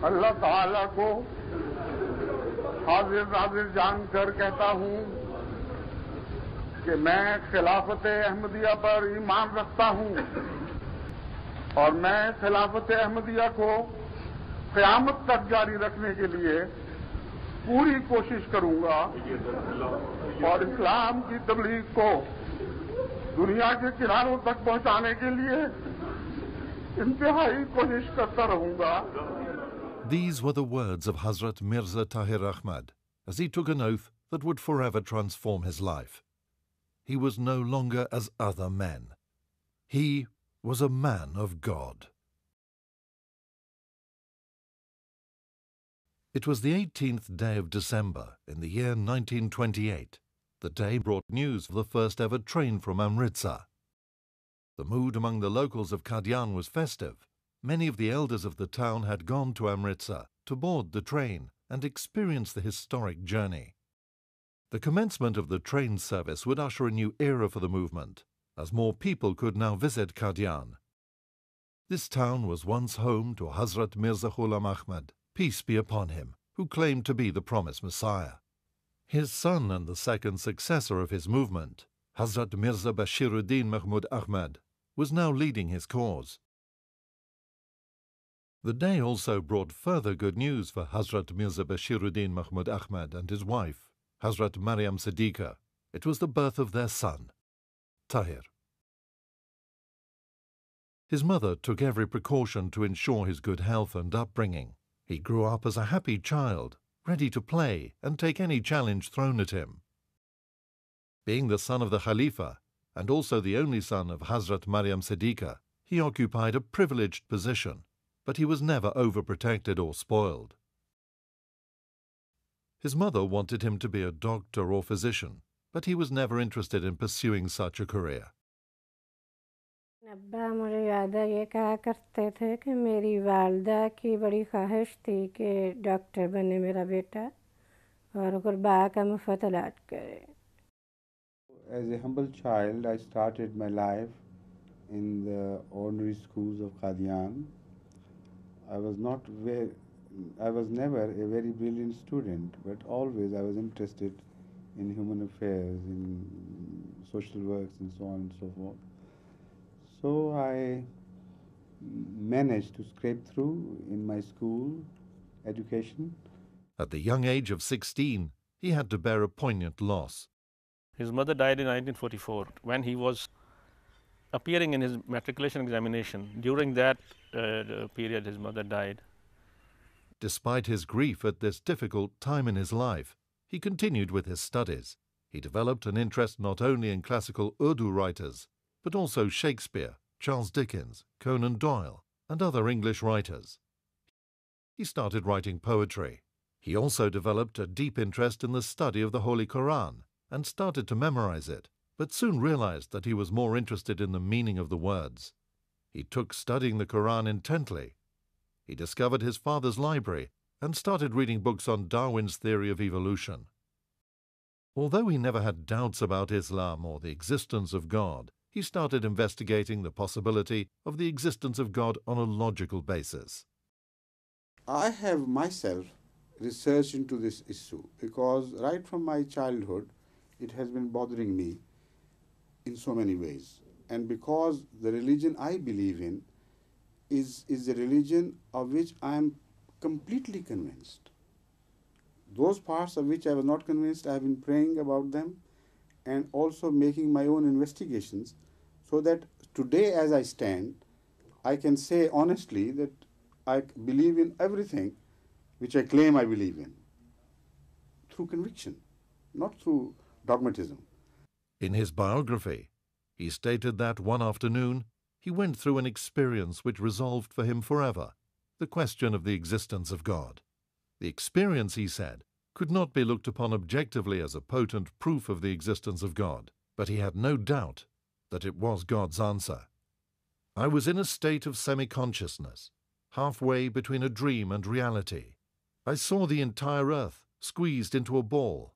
अल्लाह ताला को हाजिर नाजिर जानकर कहता हूँ कि मैं खिलाफत अहमदिया पर ईमान रखता हूँ और मैं खिलाफत अहमदिया को क़यामत तक जारी रखने के लिए पूरी कोशिश करूंगा और इस्लाम की तबलीग को दुनिया के किनारों तक पहुंचाने के लिए इंतहाई कोशिश करता रहूंगा. These were the words of Hazrat Mirza Tahir Ahmad as he took an oath that would forever transform his life. He was no longer as other men. He was a man of God. It was the 18th day of December in the year 1928. The day brought news of the first ever train from Amritsar. The mood among the locals of Qadian was festive. Many of the elders of the town had gone to Amritsar to board the train and experience the historic journey. The commencement of the train service would usher a new era for the movement, as more people could now visit Qadian. This town was once home to Hazrat Mirza Ghulam Ahmad, peace be upon him, who claimed to be the promised Messiah. His son and the second successor of his movement, Hazrat Mirza Bashiruddin Mahmud Ahmad, was now leading his cause. The day also brought further good news for Hazrat Mirza Bashiruddin Mahmud Ahmad and his wife, Hazrat Maryam Shaadi. It was the birth of their son, Tahir. His mother took every precaution to ensure his good health and upbringing. He grew up as a happy child, ready to play and take any challenge thrown at him. Being the son of the Khalifa and also the only son of Hazrat Maryam Shaadi, he occupied a privileged position, but he was never overprotected or spoiled. His mother wanted him to be a doctor or physician, but he was never interested in pursuing such a career. अब्बा मुझे याद है ये कहा करते थे कि मेरी वालदा की बड़ी ख्वाहिश थी कि डॉक्टर बने मेरा बेटा और गुरबा का मुफ्त इलाज करे. As a humble child, I started my life in the ordinary schools of Qadian. I was never a very brilliant student, but always I was interested in human affairs, in social works and so on and so forth. So I managed to scrape through in my school education. At the young age of 16, he had to bear a poignant loss. His mother died in 1944 when he was appearing in his matriculation examination. During that period, his mother died. Despite his grief at this difficult time in his life, he continued with his studies. He developed an interest not only in classical Urdu writers, but also Shakespeare, Charles Dickens, Conan Doyle, and other English writers. He started writing poetry. He also developed a deep interest in the study of the Holy Quran and started to memorize it, but soon realized that he was more interested in the meaning of the words. He took studying the Quran intently. He discovered his father's library and started reading books on Darwin's theory of evolution. Although he never had doubts about Islam or the existence of God, he started investigating the possibility of the existence of God on a logical basis. I have myself researched into this issue because right from my childhood, it has been bothering me in so many ways. And because the religion I believe in is a religion of which I am completely convinced. Those parts of which I was not convinced, I have been praying about them and also making my own investigations so that today as I stand, I can say honestly that I believe in everything which I claim I believe in through conviction, not through dogmatism. In his biography, he stated that one afternoon he went through an experience which resolved for him forever the question of the existence of God. The experience, he said, could not be looked upon objectively as a potent proof of the existence of God, but he had no doubt that it was God's answer. I was in a state of semi-consciousness, halfway between a dream and reality. I saw the entire earth squeezed into a ball.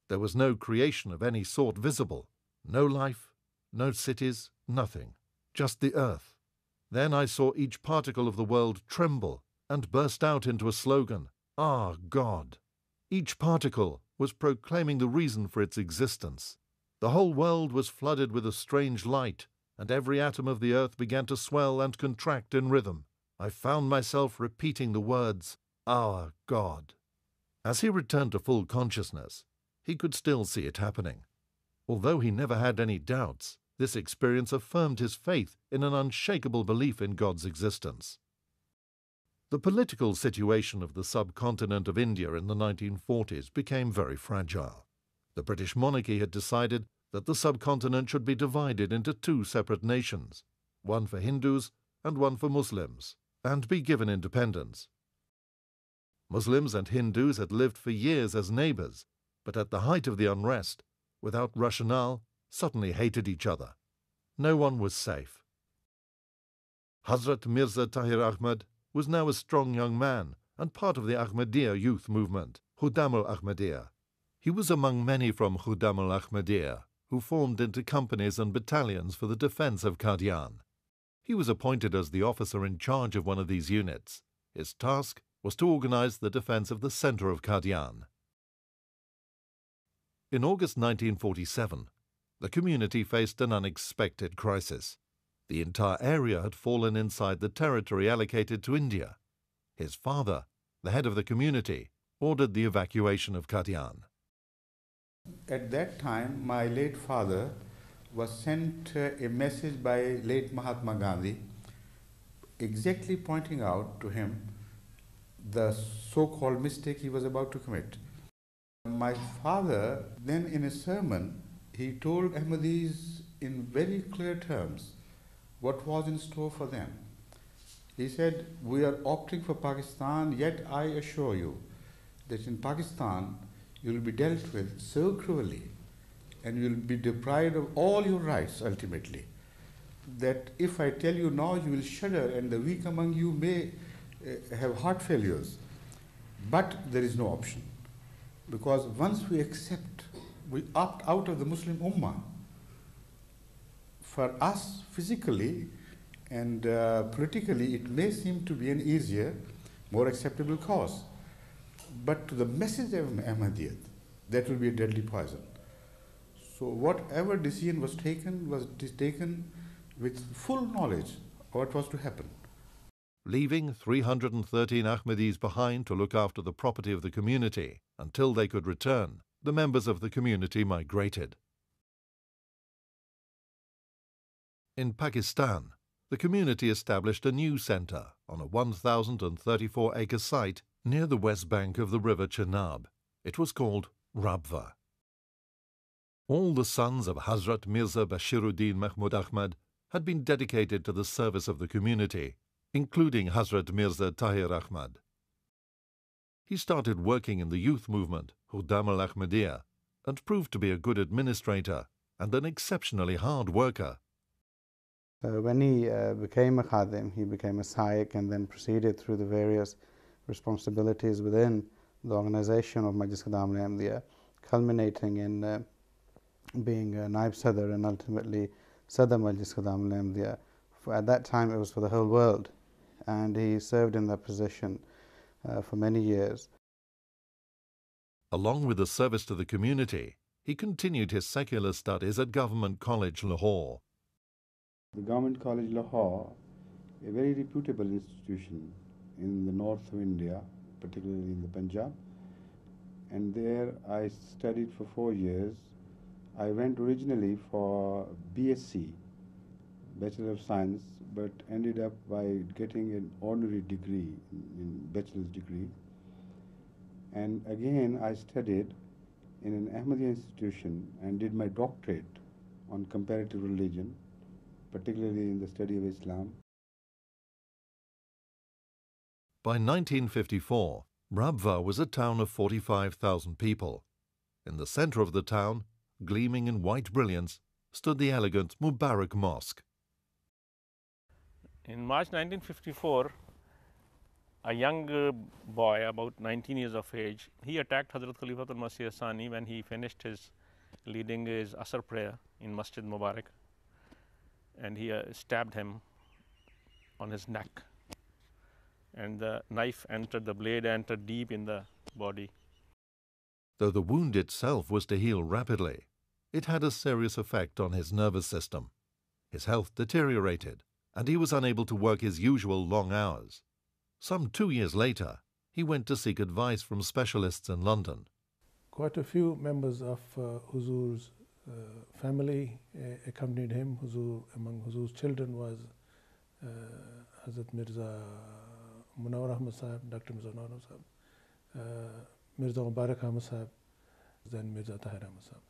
There was no creation of any sort visible, no life, no cities, nothing, just the earth. Then I saw each particle of the world tremble and burst out into a slogan, "Ah, God!" Each particle was proclaiming the reason for its existence. The whole world was flooded with a strange light, and every atom of the earth began to swell and contract in rhythm. I found myself repeating the words, "Our God." As he returned to full consciousness, he could still see it happening. Although he never had any doubts, this experience affirmed his faith in an unshakable belief in God's existence. The political situation of the subcontinent of India in the 1940s became very fragile. The British monarchy had decided that the subcontinent should be divided into two separate nations, one for Hindus and one for Muslims, and be given independence. Muslims and Hindus had lived for years as neighbors, but at the height of the unrest, without rationale, suddenly hated each other. No one was safe. Hazrat Mirza Tahir Ahmad was now a strong young man and part of the Ahmadiyya youth movement, Ahmadiyya. He was among many from Ahmadiyya who formed into companies and battalions for the defense of Qadian. He was appointed as the officer in charge of one of these units. His task was to organize the defense of the center of Qadian. In August 1947, the community faced an unexpected crisis. The entire area had fallen inside the territory allocated to India. His father, the head of the community, ordered the evacuation of Qadian. At that time, my late father was sent a message by late Mahatma Gandhi, exactly pointing out to him the so-called mistake he was about to commit. My father, then in a sermon, he told Ahmadis in very clear terms what was in store for them. He said, "We are opting for Pakistan, yet I assure you that in Pakistan you will be dealt with so cruelly and you will be deprived of all your rights ultimately, that if I tell you now, you will shudder and the weak among you may have heart failures. But there is no option. Because once we accept, we opt out of the Muslim Ummah, for us physically and politically it may seem to be an easier, more acceptable cause. But to the message of Ahmadiyyat, that will be a deadly poison. So whatever decision was taken with full knowledge of what was to happen. Leaving 313 Ahmadis behind to look after the property of the community until they could return, the members of the community migrated. In Pakistan, the community established a new centre on a 1,034-acre site near the west bank of the river Chenab. It was called Rabwa. All the sons of Hazrat Mirza Bashiruddin Mahmud Ahmad had been dedicated to the service of the community, including Hazrat Mirza Tahir Ahmad. He started working in the youth movement, Ahmadiyya, and proved to be a good administrator and an exceptionally hard worker. When he became a khadim, he became a saik and then proceeded through the various responsibilities within the organization of Majlis Ahmadiyya, culminating in being a Naib Sadr and ultimately Sadr Majlis Ahmadiyya. At that time it was for the whole world, and he served in that position for many years. Along with the service to the community, he continued his secular studies at Government College, Lahore. The Government College Lahore, a very reputable institution in the north of India, particularly in the Punjab, and there I studied for 4 years. I went originally for BSc, Bachelor of Science, but ended up by getting an honorary degree, in bachelor's degree. And again I studied in an Ahmadiyya institution and did my doctorate on comparative religion, particularly in the study of Islam. By 1954, Rabwa was a town of 45,000 people. In the center of the town, gleaming in white brilliance, stood the elegant Mubarak Mosque. In March 1954, a young boy, about 19 years of age, he attacked Hazrat Khalifatul Masih Sani when he finished leading his Asr prayer in Masjid Mubarak, and he stabbed him on his neck. and the blade entered deep in the body. Though the wound itself was to heal rapidly, it had a serious effect on his nervous system. His health deteriorated, and he was unable to work his usual long hours. Some 2 years later, he went to seek advice from specialists in London. Quite a few members of Huzur's family accompanied him. Among Huzur's children was Hazrat Mirza Ahmad Sahib, Dr. Mirza Ahmad Sahib, Mirza Mubarak Ahmad Sahib, then Mirza Tahir Ahmad Sahib.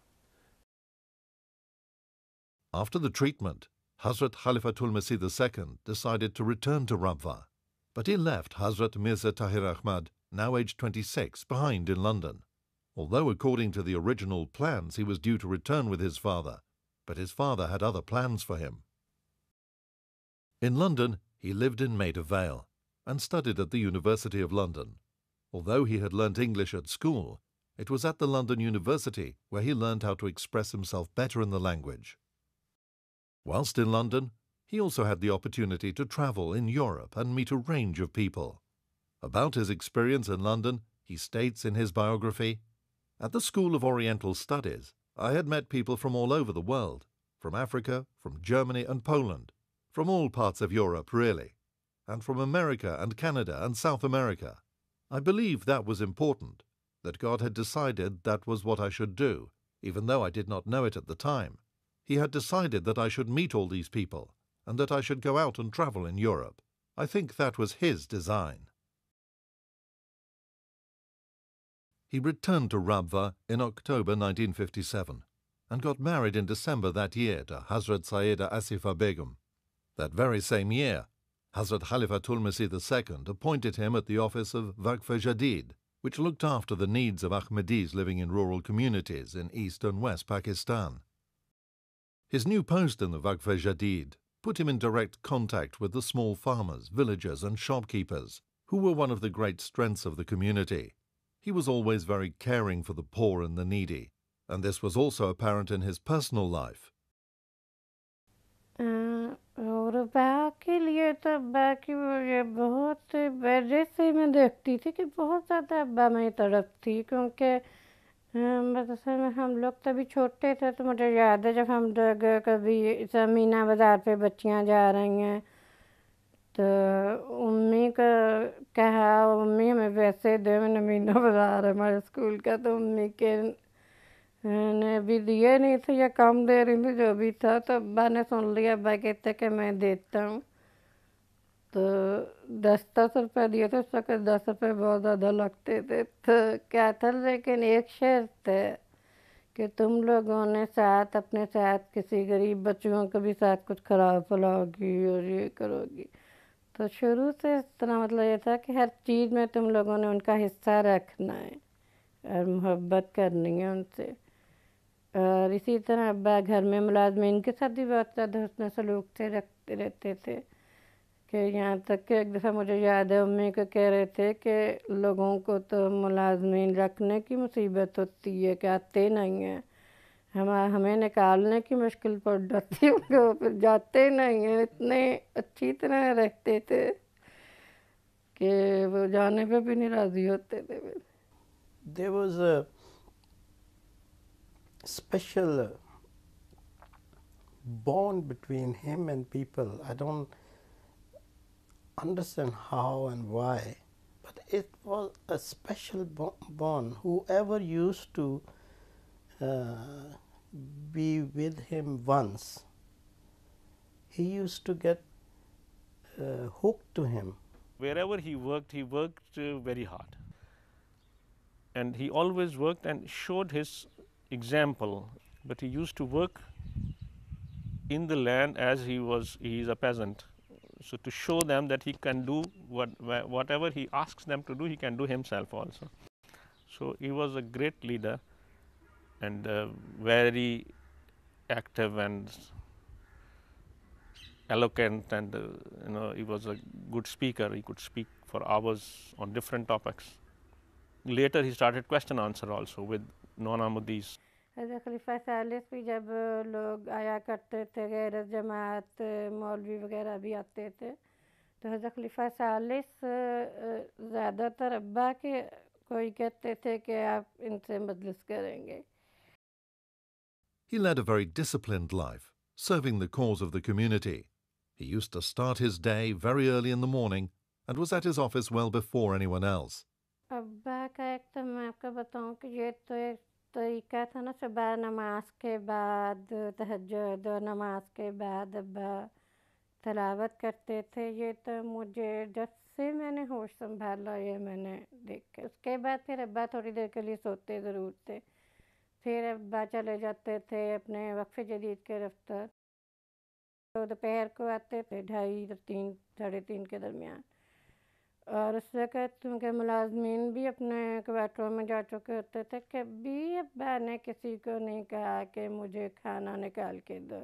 After the treatment, Hazrat Khalifatul Masih II decided to return to Rabwa, but he left Hazrat Mirza Tahir Ahmad, now aged 26, behind in London. Although according to the original plans he was due to return with his father, but his father had other plans for him. In London, he lived in Maida Vale and studied at the University of London. Although he had learnt English at school, it was at the London University where he learned how to express himself better in the language. Whilst in London, he also had the opportunity to travel in Europe and meet a range of people. About his experience in London, he states in his biography, "At the School of Oriental Studies, I had met people from all over the world, from Africa, from Germany and Poland, from all parts of Europe really, and from America and Canada and South America. I believe that was important, that God had decided that was what I should do, even though I did not know it at the time. He had decided that I should meet all these people and that I should go out and travel in Europe. I think that was His design." He returned to Rabwa in October 1957 and got married in December that year to Hazrat Sayyida Asifa Begum. That very same year, Hazrat Khalifatul Masih II appointed him at the office of Waqfe Jadid, which looked after the needs of Ahmadis living in rural communities in East and West Pakistan. His new post in the Waqfe Jadid put him in direct contact with the small farmers, villagers and shopkeepers, who were one of the great strengths of the community. He was always very caring for the poor and the needy, and this was also apparent in his personal life. और अब्बा के लिए तो अब्बा की मुझे बहुत वजह से मैं देखती थी कि बहुत ज़्यादा अब्बा में तड़पती, क्योंकि मदरसे में हम लोग तभी छोटे थे, तो मुझे याद है जब हम लोग कभी मीना बाज़ार पे बच्चियां जा रही हैं तो उम्मी का कहा, उम्मी हमें पैसे दे, मैंने मीना बाज़ार है हमारे स्कूल का, तो उम्मी के ने भी दिए नहीं थे या कम दे रही थी, जो भी था। तो अब्बा ने सुन लिया, अब्बा कहते कि मैं देता हूँ, तो 10-10 रुपये दिए थे। उस वक्त 10 रुपये बहुत ज़्यादा लगते थे, तो क्या था, लेकिन एक शर्त है कि तुम लोगों ने साथ अपने साथ किसी गरीब बच्चों को भी साथ कुछ खराब फैलाओगी और ये करोगी। तो शुरू से इस तरह मतलब ये था कि हर चीज़ में तुम लोगों ने उनका हिस्सा रखना है और मोहब्बत करनी है उनसे। और इसी तरह अब्बा घर में मुलाजमीन के साथ भी बहुत ज़्यादा हुस्न सलूक से रखते रहते थे, कि यहाँ तक कि एक दफ़ा मुझे याद है उम्मी को कह रहे थे कि लोगों को तो मुलाजमीन रखने की मुसीबत होती है कि आते नहीं हैं, हमें निकालने की मुश्किल पड़ जाती है, वो फिर जाते नहीं हैं। इतने अच्छी तरह रहते थे कि वो जाने पे भी नहीं राज़ी होते थे। There was a special bond between him and people. I don't understand how and why, but it was a special bond. Whoever used to be with him once, he used to get hooked to him. Wherever he worked very hard. And he always worked and showed his example, but he used to work in the land as he is a peasant, so to show them that he can do whatever he asks them to do, he can do himself also. So he was a great leader and very active and eloquent, and he was a good speaker. He could speak for hours on different topics. Later he started question answer also with non-Ahmadis. खलीफा सालिस भी जब लोग आया करते थे, गैर जमात मौलवी वगैरह भी आते थे, तो हज़रत खलीफा सालिस ज़्यादातर अब्बा के कोई कहते थे कि आप इनसे मजलिस करेंगे. He led a very disciplined life, serving the cause of the community. He used to start his day very early in the morning and was at his office well before anyone else. अब्बा का एक तो मैं आपको बताऊं कि ये तो एक तरीका था ना, सुबह नमाज के बाद तहज्जुद और नमाज के बाद अब्बा तलावत करते थे. ये तो मुझे जब से मैंने होश संभाला ये मैंने देखा. उसके बाद फिर अब्बा थोड़ी देर के लिए सोते ज़रूर थे. फिर अब्बा चले जाते थे अपने वक्फ़े जदीद के दफ्तर. तो दोपहर को आते थे 2:30 साढ़े 3 के दरमियान. और उस वक़्त उनके मुलाजमीन भी अपने क्वार्टरों में जा चुके होते थे. कभी अब्बा ने किसी को नहीं कहा कि मुझे खाना निकाल के दो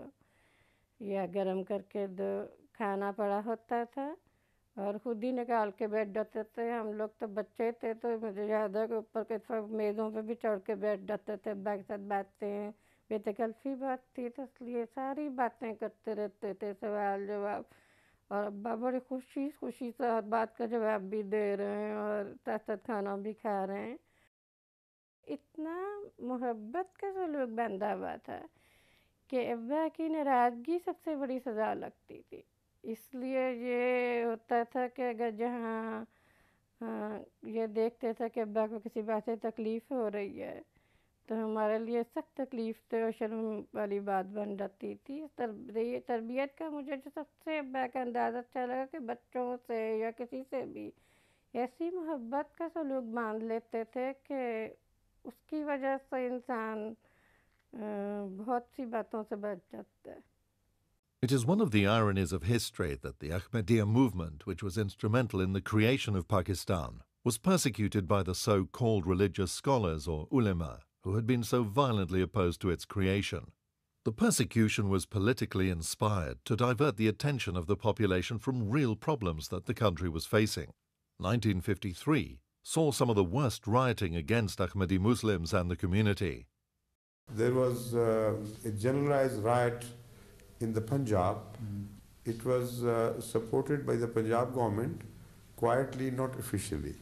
या गरम करके दो. खाना पड़ा होता था और ख़ुद ही निकाल के बैठ जाते थे. हम लोग तो बच्चे थे तो मुझे याद है कि ऊपर के मेज़ों पे भी चढ़ के बैठ जाते थे. अब्बा के साथ बातें, बेतकल्फ़ी बात थी तो इसलिए सारी बातें करते रहते थे, सवाल जवाब. और अब्बा बड़ी खुशी खुशी से हर बात का जवाब भी दे रहे हैं और साथ खाना भी खा रहे हैं. इतना मोहब्बत का सलूक बंधा हुआ था कि अब्बा की नाराज़गी सबसे बड़ी सज़ा लगती थी. इसलिए ये होता था कि अगर जहाँ ये देखते थे कि अब्बा को किसी बात से तकलीफ़ हो रही है तो हमारे लिए सख्त तकलीफ़ तो और शर्म वाली बात बन जाती थी. तरबियत का मुझे जो सबसे अब्बा का अंदाज़ा अच्छा लगा कि बच्चों से या किसी से भी ऐसी मोहब्बत का सलूक बांध लेते थे कि उसकी वजह से इंसान बहुत सी बातों से बच जाता है. It is one of the ironies of history that the Ahmadiyya movement, which was instrumental in the creation of Pakistan, was persecuted by the so-called religious scholars or ulema, who had been so violently opposed to its creation. The persecution was politically inspired to divert the attention of the population from real problems that the country was facing. 1953 saw some of the worst rioting against Ahmadi Muslims and the community. There was a generalized riot in the Punjab. It was supported by the Punjab government, quietly, not officially.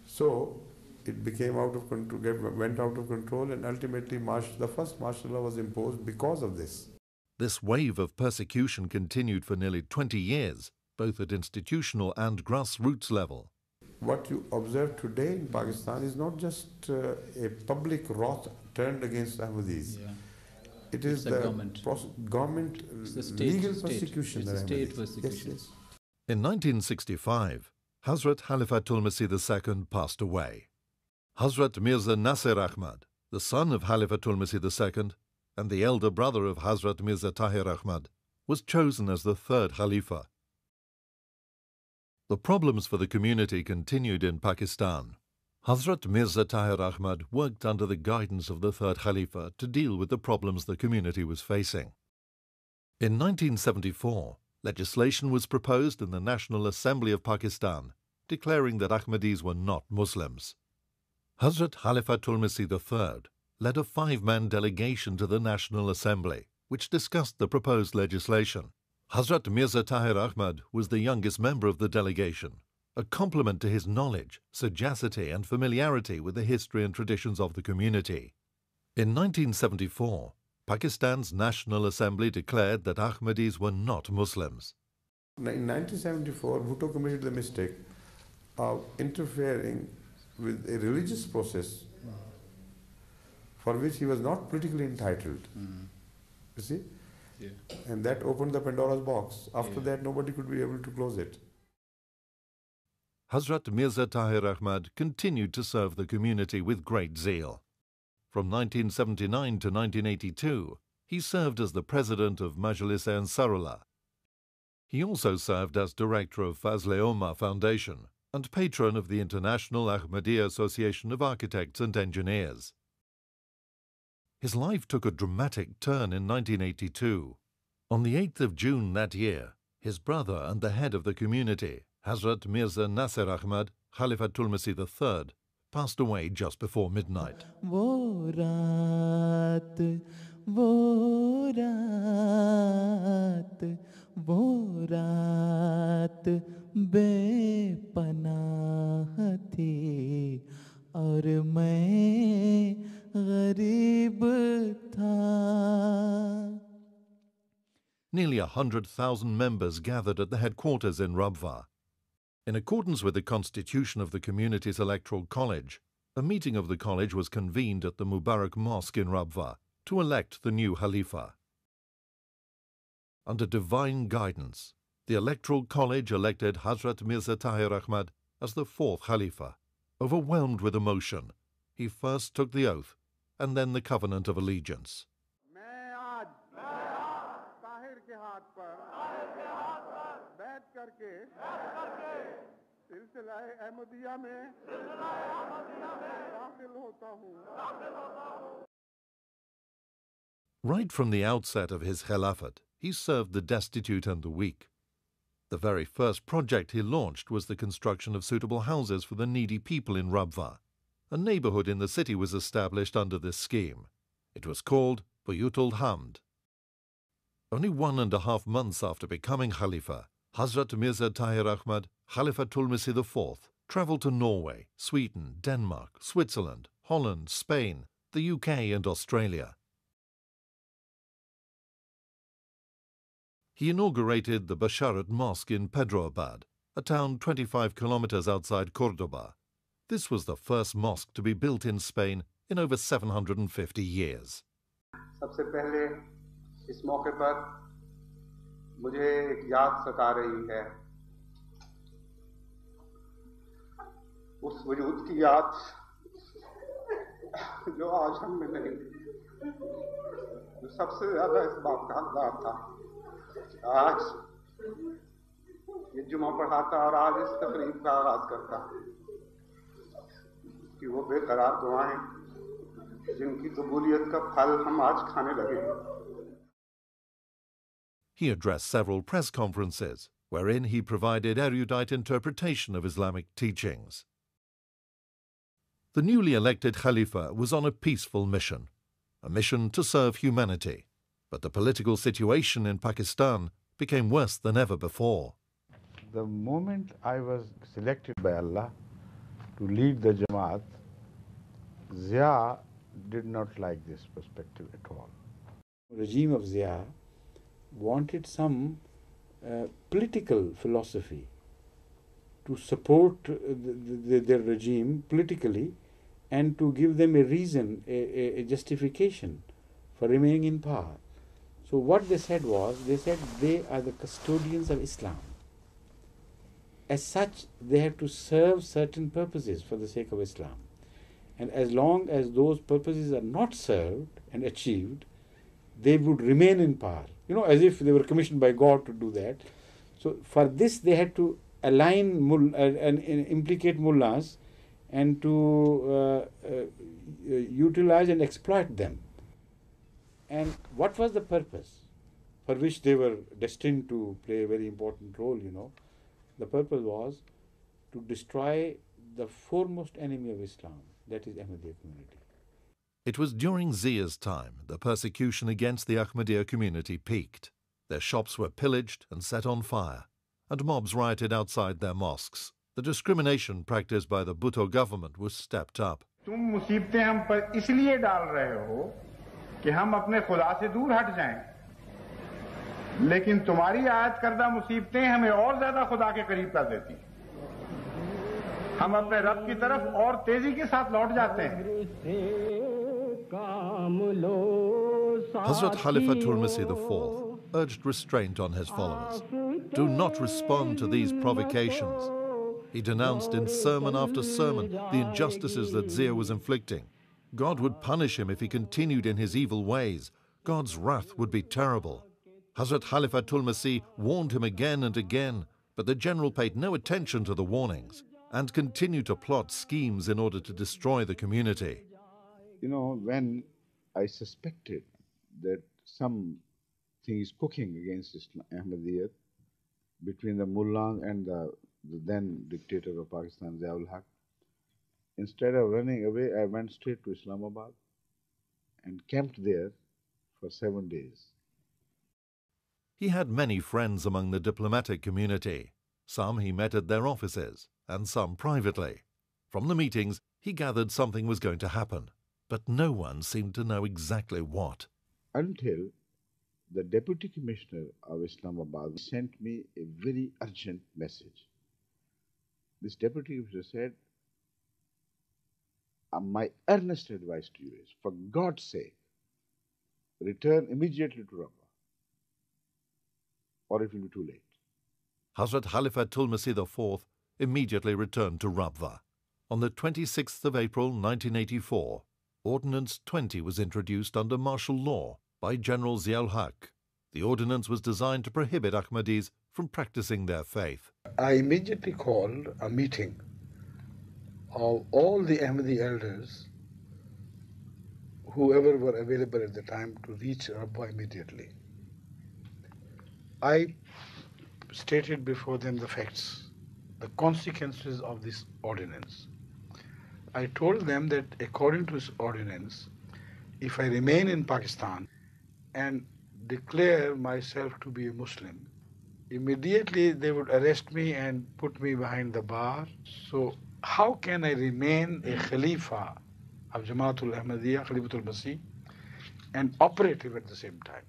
So it became out of control, went out of control, and ultimately the first martial law was imposed because of this. This wave of persecution continued for nearly 20 years, both at institutional and grassroots level. What you observe today in Pakistan is not just a public wrath turned against Ahmadis. Yeah. It is the government legal persecution. It's the state persecution. Yes, yes. In 1965, Hazrat Khalifatul Masih II passed away. Hazrat Mirza Nasir Ahmad, the son of Khalifatul Masih II and the elder brother of Hazrat Mirza Tahir Ahmad, was chosen as the third Khalifa. The problems for the community continued in Pakistan. Hazrat Mirza Tahir Ahmad worked under the guidance of the third Khalifa to deal with the problems the community was facing. In 1974, legislation was proposed in the National Assembly of Pakistan, declaring that Ahmadis were not Muslims. Hazrat Khalifatul Masih III led a 5-man delegation to the National Assembly, which discussed the proposed legislation. Hazrat Mirza Tahir Ahmad was the youngest member of the delegation, a compliment to his knowledge, sagacity and familiarity with the history and traditions of the community. In 1974, Pakistan's National Assembly declared that Ahmadis were not Muslims. In 1974, Bhutto committed the mistake of interfering with a religious process for which he was not politically entitled. You see? Yeah. And that opened the Pandora's box. After that, nobody could be able to close it. Hazrat Mirza Tahir Ahmad continued to serve the community with great zeal. From 1979 to 1982, he served as the president of Majlis-e Ansarullah. He also served as director of Fazle-Omar Foundation and patron of the International Ahmadiyya Association of Architects and Engineers. His life took a dramatic turn in 1982. On the 8th of June that year, his brother and the head of the community, Hazrat Mirza Nasir Ahmad, Khalifatul Masih III, passed away just before midnight. वो रात था. Nearly 100,000 members gathered at the headquarters in Rabwa. In accordance with the constitution of the community's electoral college, a meeting of the college was convened at the Basharat Mosque in Rabwa to elect the new Khalifa. Under divine guidance, the electoral college elected Hazrat Mirza Tahir Ahmad as the fourth Khalifa. Overwhelmed with emotion, he first took the oath and then the covenant of allegiance. मैं आज ताहिर के हाथ पर बैठ करके सिलसिला-ए अहमदिया में दाखिल होता हूँ. Right from the outset of his Khilafat, he served the destitute and the weak. The very first project he launched was the construction of suitable houses for the needy people in Rabwa. A neighborhood in the city was established under this scheme. It was called Buyutul Hamd. Only 1.5 months after becoming Khalifa, Hazrat Mirza Tahir Ahmad, Khalifatul Masih IV, travelled to Norway, Sweden, Denmark, Switzerland, Holland, Spain, the UK and Australia. He inaugurated the Basharat Mosque in Pedralbad, a town 25 kilometers outside Cordoba. This was the first mosque to be built in Spain in over 750 years. सबसे पहले इस मौके पर मुझे एक याद सता रही है. उस वजूद की याद जो आज हम में नहीं, जो सबसे ज्यादा इस बात का हकदार था. आज ये जुमा पढ़ाता और आज इस तकरीब का आगाज करता कि वो बेकरार दुआएं जिनकी कबूलियत का फल हम आज खाने लगे. He addressed several press conferences, wherein he provided erudite interpretation of Islamic teachings. The newly elected Khalifa was on a peaceful mission, a mission to serve humanity. But the political situation in Pakistan became worse than ever before. The moment I was selected by Allah to lead the Jama'at, Zia did not like this perspective at all. The regime of Zia wanted some political philosophy to support their regime politically and to give them a reason, a justification for remaining in power. So what they said was, they said they are the custodians of Islam. As such, they have to serve certain purposes for the sake of Islam. And as long as those purposes are not served and achieved, they would remain in power. You know, as if they were commissioned by God to do that. So for this, they had to align and implicate mullahs and to utilize and exploit them. And what was the purpose for which they were destined to play a very important role, you know? The purpose was to destroy the foremost enemy of Islam, that is Ahmadiyya community. It was during Zia's time the persecution against the Ahmadiyya community peaked. Their shops were pillaged and set on fire, and mobs rioted outside their mosques. The discrimination practiced by the Bhutto government was stepped up. तुम मुसीबतें हम पर इसलिए डाल रहे हो कि हम अपने खुदा से दूर हट जाएं, लेकिन तुम्हारी आयत करदा मुसीबतें हमें और ज्यादा खुदा के करीब कर देती. हम अपने रब की तरफ और तेजी के साथ लौट जाते हैं. Hazrat Khalifatul Masih IV urged restraint on his followers. Do not respond to these provocations. He denounced in sermon after sermon the injustices that Zia was inflicting. God would punish him if he continued in his evil ways. God's wrath would be terrible. Hazrat Khalifatul Masih warned him again and again, but the general paid no attention to the warnings and continued to plot schemes in order to destroy the community. You know, when I suspected that something is cooking against Ahmadiyya between the mullah and the then dictator of Pakistan, Ziaul Haq, instead of running away, I went straight to Islamabad and camped there for 7 days. He had many friends among the diplomatic community. Some he met at their offices, and some privately. From the meetings, he gathered something was going to happen. but no one seemed to know exactly what. Until the Deputy Commissioner of Islamabad sent me a very urgent message. This Deputy Commissioner said, my earnest advice to you is, for God's sake, return immediately to Rabwa, or it will be too late. Hazrat Khalifatul Masih IV immediately returned to Rabwa. On the 26th of April 1984, Ordinance 20 was introduced under martial law by General Ziaul Haq. The ordinance was designed to prohibit Ahmadis from practicing their faith. I immediately called a meeting of all the Ahmadi elders, whoever were available at the time, to reach Rabwa immediately. I stated before them the facts, the consequences of this ordinance. I told them that according to this ordinance, if I remain in Pakistan and declare myself to be a Muslim, immediately they would arrest me and put me behind the bar. So how can I remain a Khalifa of Jama'atul Ahmadiyya, Khalifatul Masih, and operative at the same time?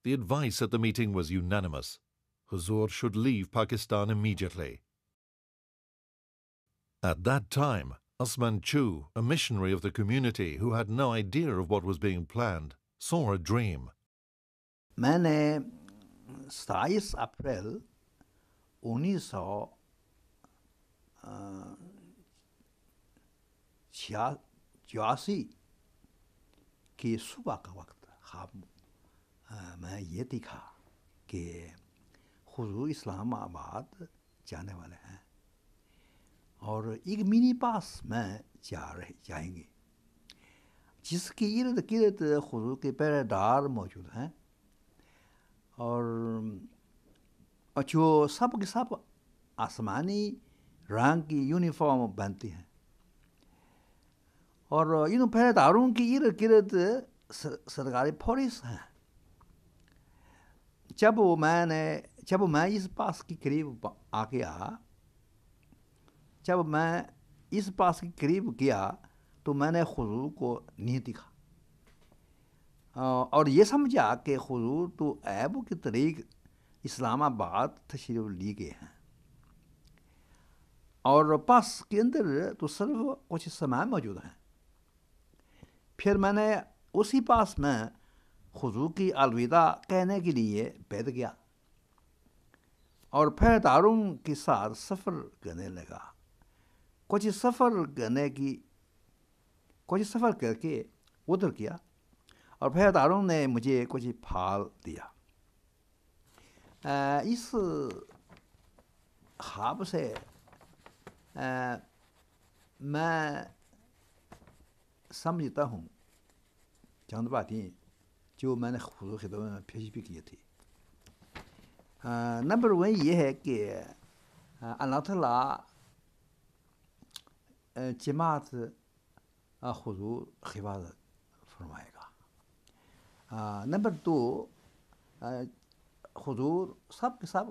The advice at the meeting was unanimous. Huzur should leave Pakistan immediately. At that time, Usman Chu, a missionary of the community who had no idea of what was being planned, saw a dream. मैंने 27 अप्रैल 1986 की सुबह का वक्त ख्वाब मैं ये देखा कि हुजूर इस्लामाबाद जाने वाले हैं और एक मिनी पास में जाएंगे जिसके इर्द गिर्द हुजूर के पहरेदार मौजूद हैं और जो सब के सब आसमानी रंग की यूनिफॉर्म पहनती हैं और इन पहरेदारों के इर्द गिर्द सरकारी पुलिस हैं। जब मैं इस पास के करीब आ गया, जब मैं इस पास के करीब गया तो मैंने हुजूर को नहीं दिखा और ये समझा कि हुजूर तो ऐब के तरीक़ इस्लामाबाद तशरीफ़ लिए गए हैं और पास के अंदर तो सिर्फ कुछ सामान मौजूद हैं। फिर मैंने उसी पास में हुजूर की अलविदा कहने के लिए बैठ गया और पहरेदारों के साथ सफ़र करने लगा। कुछ सफ़र करके उधर किया और पहरेदारों ने मुझे कुछ फाल दिया। इस ख्वाब से मैं समझता हूँ चंद बातें जो मैंने हुजूर के खिदमत में पेश भी की थी। नंबर 1 ये है कि अल्लाह ताला जमात हुजूर हिफाजत फरमाएगा। नंबर 2 हुजूर सब के सब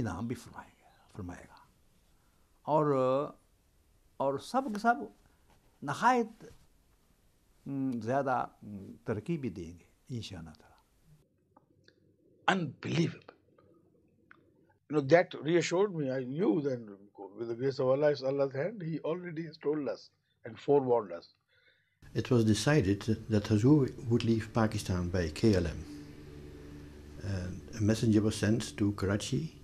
इनाम भी फरमाएगा और सब के सब नहायत ज़्यादा तरक्की भी देंगे इंशाअल्लाह ताला। Unbelievable. That reassured me. I knew that with the grace of Allah, it's Allah's hand. He already has told us and forewarned us. It was decided that Hazur would leave Pakistan by KLM. A messenger was sent to Karachi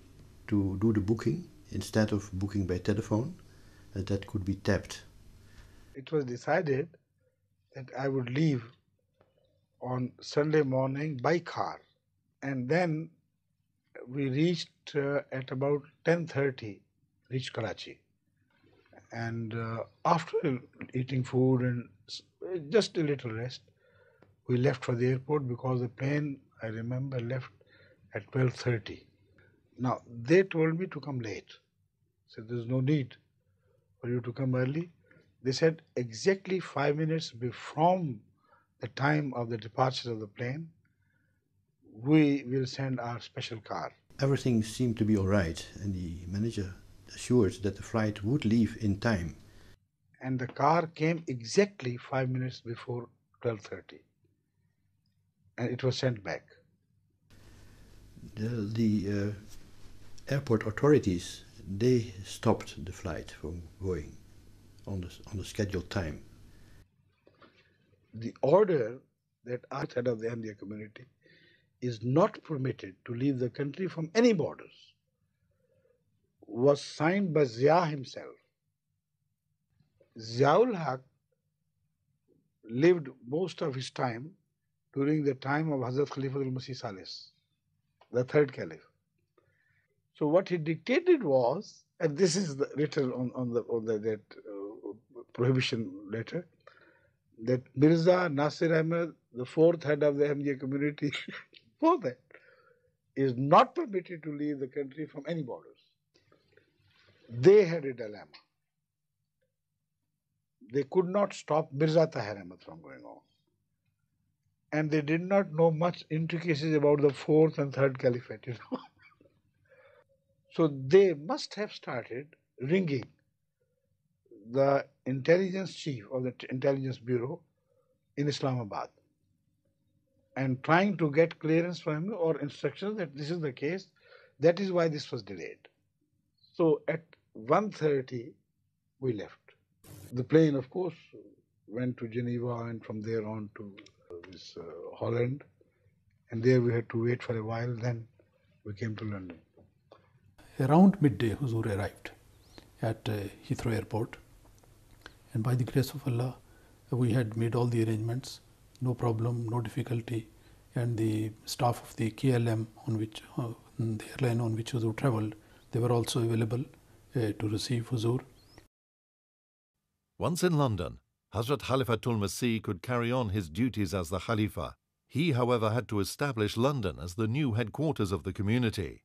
to do the booking instead of booking by telephone that could be tapped. It was decided that I would leave on Sunday morning by car, and then we reached at about 10:30, reached Karachi. And after eating food and just a little rest, we left for the airport because the plane, I remember, left at 12:30. Now, they told me to come late. Said there's no need for you to come early. They said exactly 5 minutes from the time of the departure of the plane, we will send our special car. Everything seemed to be all right, and the manager assured that the flight would leave in time. And the car came exactly 5 minutes before 12:30, and it was sent back. The airport authorities, they stopped the flight from going on the scheduled time. The order that I, head of the Ahmadiyya community, is not permitted to leave the country from any borders, was signed by Zia himself. Ziaul Haq lived most of his time during the time of Hazrat Khalifatul Masih Salis, the third caliph. So what he dictated was, and this is written on that prohibition letter, that Mirza Nasir Ahmed, the fourth head of the Ahmadiyya community, for that, is not permitted to leave the country from any borders. They had a dilemma. They could not stop Mirza Tahir Ahmed from going on. And they did not know much intricacies about the fourth and third caliphate, So they must have started ringing the intelligence chief of the intelligence bureau in Islamabad and trying to get clearance from him or instructions that this is the case. That is why this was delayed. So at 1:30 we left. The plane, of course, went to Geneva and from there on to Holland, and there we had to wait for a while. Then we came to London. Around midday, Huzur arrived at Heathrow Airport, and by the grace of Allah, we had made all the arrangements, no problem, no difficulty, and the staff of the KLM on which the airline on which Huzur travelled, they were also available to receive Huzur. Once in London, Hazrat Khalifatul Masih could carry on his duties as the Khalifa. He, however, had to establish London as the new headquarters of the community.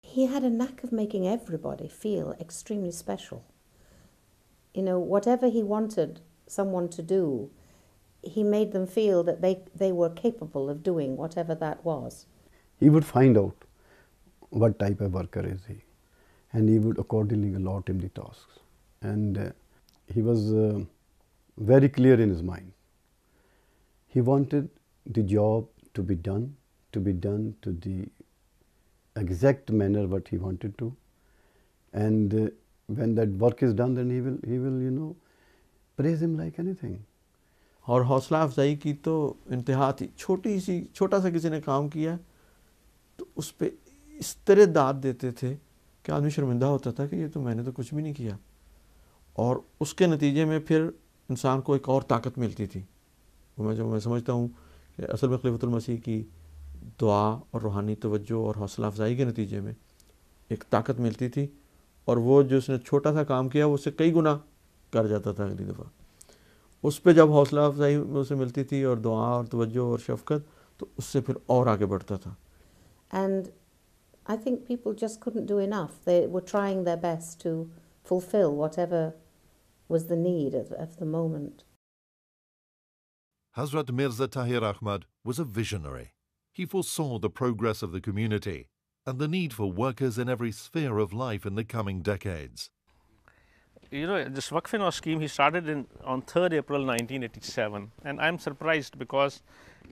He had a knack of making everybody feel extremely special. Whatever he wanted someone to do, he made them feel that they were capable of doing whatever that was. He would find out what type of worker is he, and he would accordingly allot him the tasks. And he was very clear in his mind. He wanted the job to be done to the exact manner what he wanted to, and when that work is done, then he will praise him like anything. और हौसला अफजाई की तो इंतहा थी. छोटा सा किसी ने काम किया तो उस पर इस तरह दाद देते थे कि आदमी शर्मिंदा होता था कि ये तो मैंने तो कुछ भी नहीं किया, और उसके नतीजे में फिर इंसान को एक और ताकत मिलती थी. मैं समझता हूँ कि असल में खलीफतुल मसीह की दुआ और रूहानी तवज्जो और हौसला अफजाई के नतीजे में एक ताकत मिलती थी, और वो जो उसने छोटा सा काम किया वो उससे कई गुना कर जाता था अगली दफ़ा. उस पर जब हौसला अफजाई उसे मिलती थी और दुआ और तवज्जो और शफ़क़त, तो उससे फिर और आगे बढ़ता था. And I think people just couldn't do enough. They were trying their best to fulfill whatever was the need of the moment. Hazrat Mirza Tahir Ahmad was a visionary. He foresaw the progress of the community and the need for workers in every sphere of life in the coming decades. This Waqfe Nau Scheme, he started on 3rd April 1987, and I'm surprised because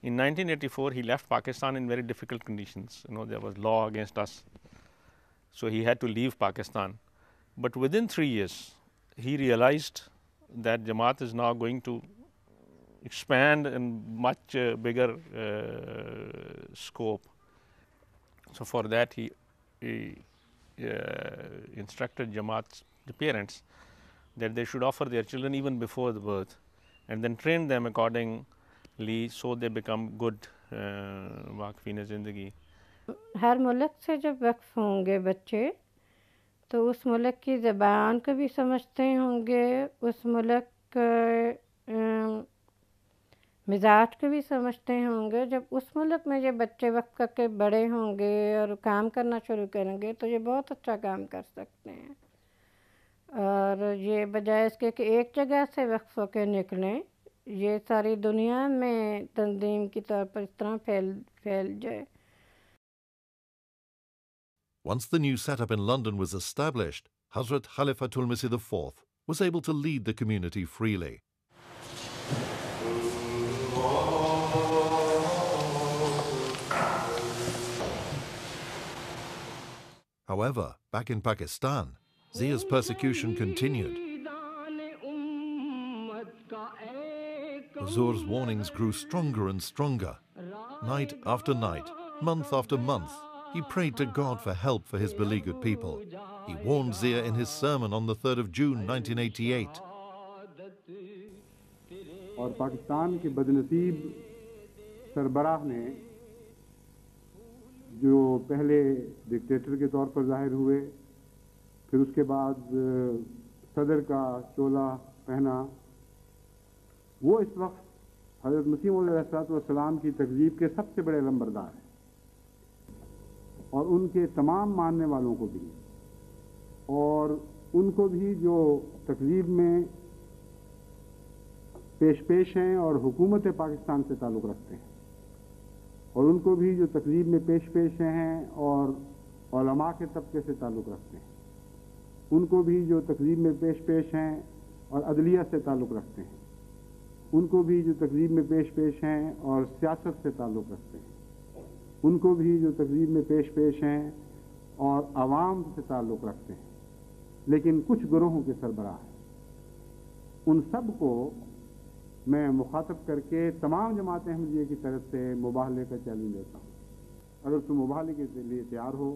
in 1984 he left Pakistan in very difficult conditions. There was law against us, so he had to leave Pakistan. But within 3 years, he realized that Jamaat is now going to expand in much bigger scope. So for that he instructed Jamaat's the parents that they should offer their children even before the birth, and then train them accordingly so they become good वाक़फ़ीन ज़िंदगी. हर मुल्क से जब वक्फ होंगे बच्चे तो उस मुल्क की ज़बान को भी समझते होंगे, उस मुल्क मिजाज को भी समझते होंगे. जब उस मुल्क में ये बच्चे वक्फ करके बड़े होंगे और काम करना शुरू करेंगे तो ये बहुत अच्छा काम कर सकते हैं. और ये बजाय इसके कि एक जगह से वक्फ होकर निकलें, ये सारी दुनिया में तंजीम की तौर पर इस तरह फैल जाए. Once the new setup in London was established, Hazrat Khalifatul Masih IV was able to lead the community freely. However, back in Pakistan, Zia's persecution continued. Huzur's warnings grew stronger and stronger. Night after night, month after month, he prayed to God for help for his beleaguered people. He warned Zia in his sermon on the 3rd of June 1988. اور پاکستان کے بدنصیب سربراہ نے جو پہلے dictator کے طور پر ظاہر ہوئے، پھر اس کے بعد صدر کا چولہ پہنا، وہ اس وقت حضرت مسیح موعود علیہ السلام کی تکذیب کے سب سے بڑے علمبردار ہیں، اور ان کے تمام ماننے والوں کو بھی، اور ان کو بھی جو تکذیب میں پیش ہیں اور حکومت پاکستان سے تعلق رکھتے ہیں، اور ان کو بھی جو تکذیب میں پیش ہیں اور علماء کے طبقے سے تعلق رکھتے ہیں، ان کو بھی جو تکذیب میں پیش ہیں اور عدلیہ سے تعلق رکھتے ہیں، ان کو بھی جو تکذیب میں پیش ہیں اور سیاست سے تعلق رکھتے ہیں، ان کو بھی جو تکذیب میں پیش ہیں اور عوام سے تعلق رکھتے ہیں، لیکن کچھ گروہوں کے سربراہ ہیں، ان سب کو میں مخاطب کر کے تمام جماعت احمدیہ کی طرف سے مباہلے کا چیلنج دیتا ہوں. اگر تم مباہلے کے لیے تیار ہو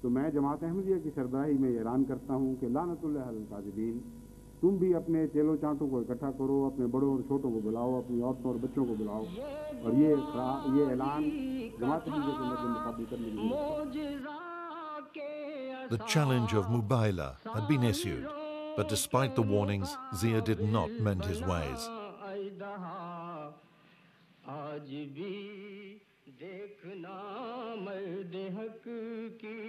تو میں جماعت احمدیہ کی سربراہی میں اعلان کرتا ہوں کہ لعنت اللہ علی الکاذبین، تم بھی اپنے چیلو چانٹوں کو اکٹھا کرو، اپنے بڑوں اور چھوٹوں کو بلاؤ، اپنی عورتوں اور بچوں کو بلاؤ، اور یہ اعلان جماعت احمدیہ کے مدد مقابل کرنے کی. The challenge of Mubahalah had been issued, but despite the warnings, Zia did not mend his ways.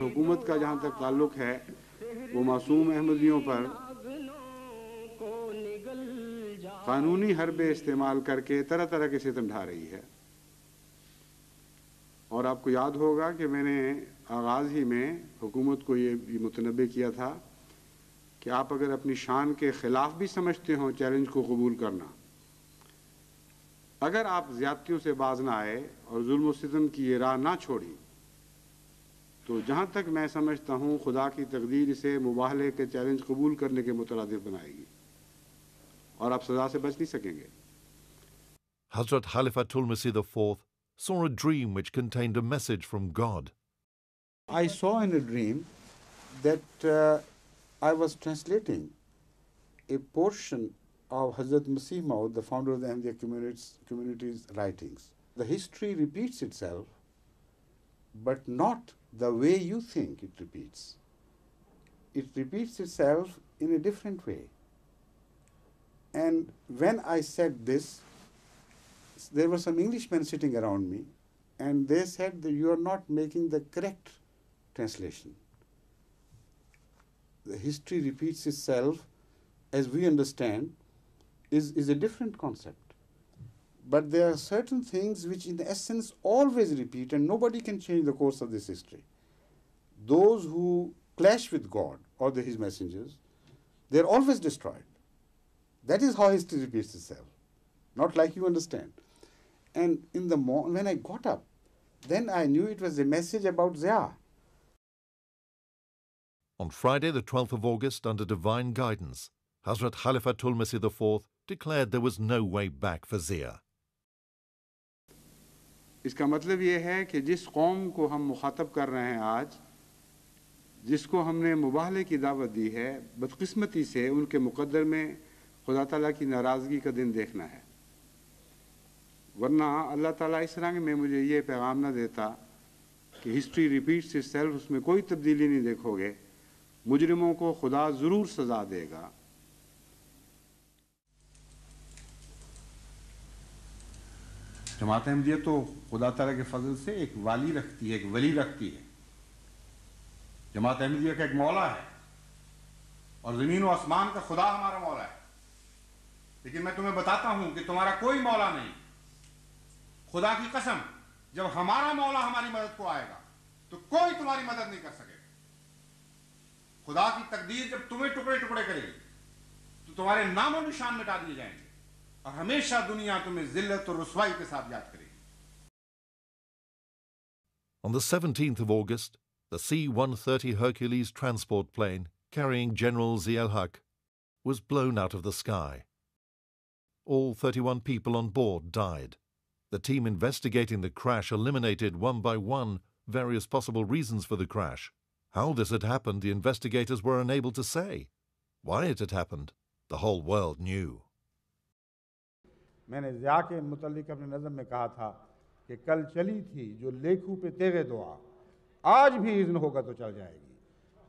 حکومت کا جہاں تک تعلق ہے، وہ معصوم احمدیوں پر قانونی حربے استعمال کر کے طرح طرح کے ستم ڈھا رہی ہے. اور آپ کو یاد ہوگا کہ میں نے آغاز ہی میں حکومت کو یہ متنبہ کیا تھا کہ آپ اگر اپنی شان کے خلاف بھی سمجھتے ہوں چیلنج کو قبول کرنا، اگر آپ زیادتیوں سے باز نہ آئے اور ظلم و ستم کی یہ راہ نہ چھوڑی، تو جہاں تک میں سمجھتا ہوں خدا کی تقدیر اسے مباہلے کے چیلنج قبول کرنے کے مترادف بنائے گی، اور آپ سزا سے بچ نہیں سکیں گے. Hazrat Khalifatul Masih IV saw a dream which contained a message from God. I saw in a dream that I was translating a portion of Hazrat Masih Maud, the founder of the Ahmadiyya community's writings. The history repeats itself, but not the way you think it repeats. It repeats itself in a different way. And when I said this, there were some Englishmen sitting around me, and they said that you are not making the correct translation. The history repeats itself, as we understand, is a different concept. But there are certain things which in essence always repeat, and nobody can change the course of this history. Those who clash with God or his messengers, they're always destroyed. That is how history repeats itself, not like you understand. And in the when I got up, then I knew it was a message about Zia. On Friday, the 12th of August, under divine guidance, Hazrat Khalifatul Masih IV declared there was no way back for Zia. اس کا مطلب یہ ہے کہ جس قوم کو ہم مخاطب کر رہے ہیں آج، جس کو ہم نے مباہلے کی دعوت دی ہے، بدقسمتی سے ان کے مقدر میں خدا تعالیٰ کی ناراضگی کا دن دیکھنا ہے. ورنہ اللہ تعالیٰ اس رنگ میں مجھے یہ پیغام نہ دیتا کہ ہسٹری ریپیٹس اٹ سیلف، اس میں کوئی تبدیلی نہیں دیکھو گے، مجرموں کو خدا ضرور سزا دے گا. جماعت احمدیہ تو خدا تعالیٰ کے فضل سے ایک والی رکھتی ہے، ایک ولی رکھتی ہے. جماعت احمدیہ کا ایک مولا ہے، اور زمین و آسمان کا خدا ہمارا مولا ہے. لیکن میں تمہیں بتاتا ہوں کہ تمہارا کوئی مولا نہیں. خدا کی قسم، جب ہمارا مولا ہماری مدد کو آئے گا تو کوئی تمہاری مدد نہیں کر سکے. خدا کی تقدیر جب تمہیں ٹکڑے ٹکڑے کرے گی تو تمہارے نام و نشان مٹا دیے جائیں گے اور ہمیشہ دنیا تمہیں ذلت اور رسوائی کے ساتھ یاد کرے گی. On the 17th of August, the C-130 Hercules transport plane carrying General Ziaul Haq was blown out of the sky. All 31 people on board died. The team investigating the crash eliminated one by one various possible reasons for the crash. How this had happened, the investigators were unable to say. Why it had happened, the whole world knew. میں نے ضیاء کے متعلق اپنے نظم میں کہا تھا کہ کل چلی تھی جو لیکھوں پہ تیغ دعا، آج بھی اذن ہوگا تو چل جائے گی.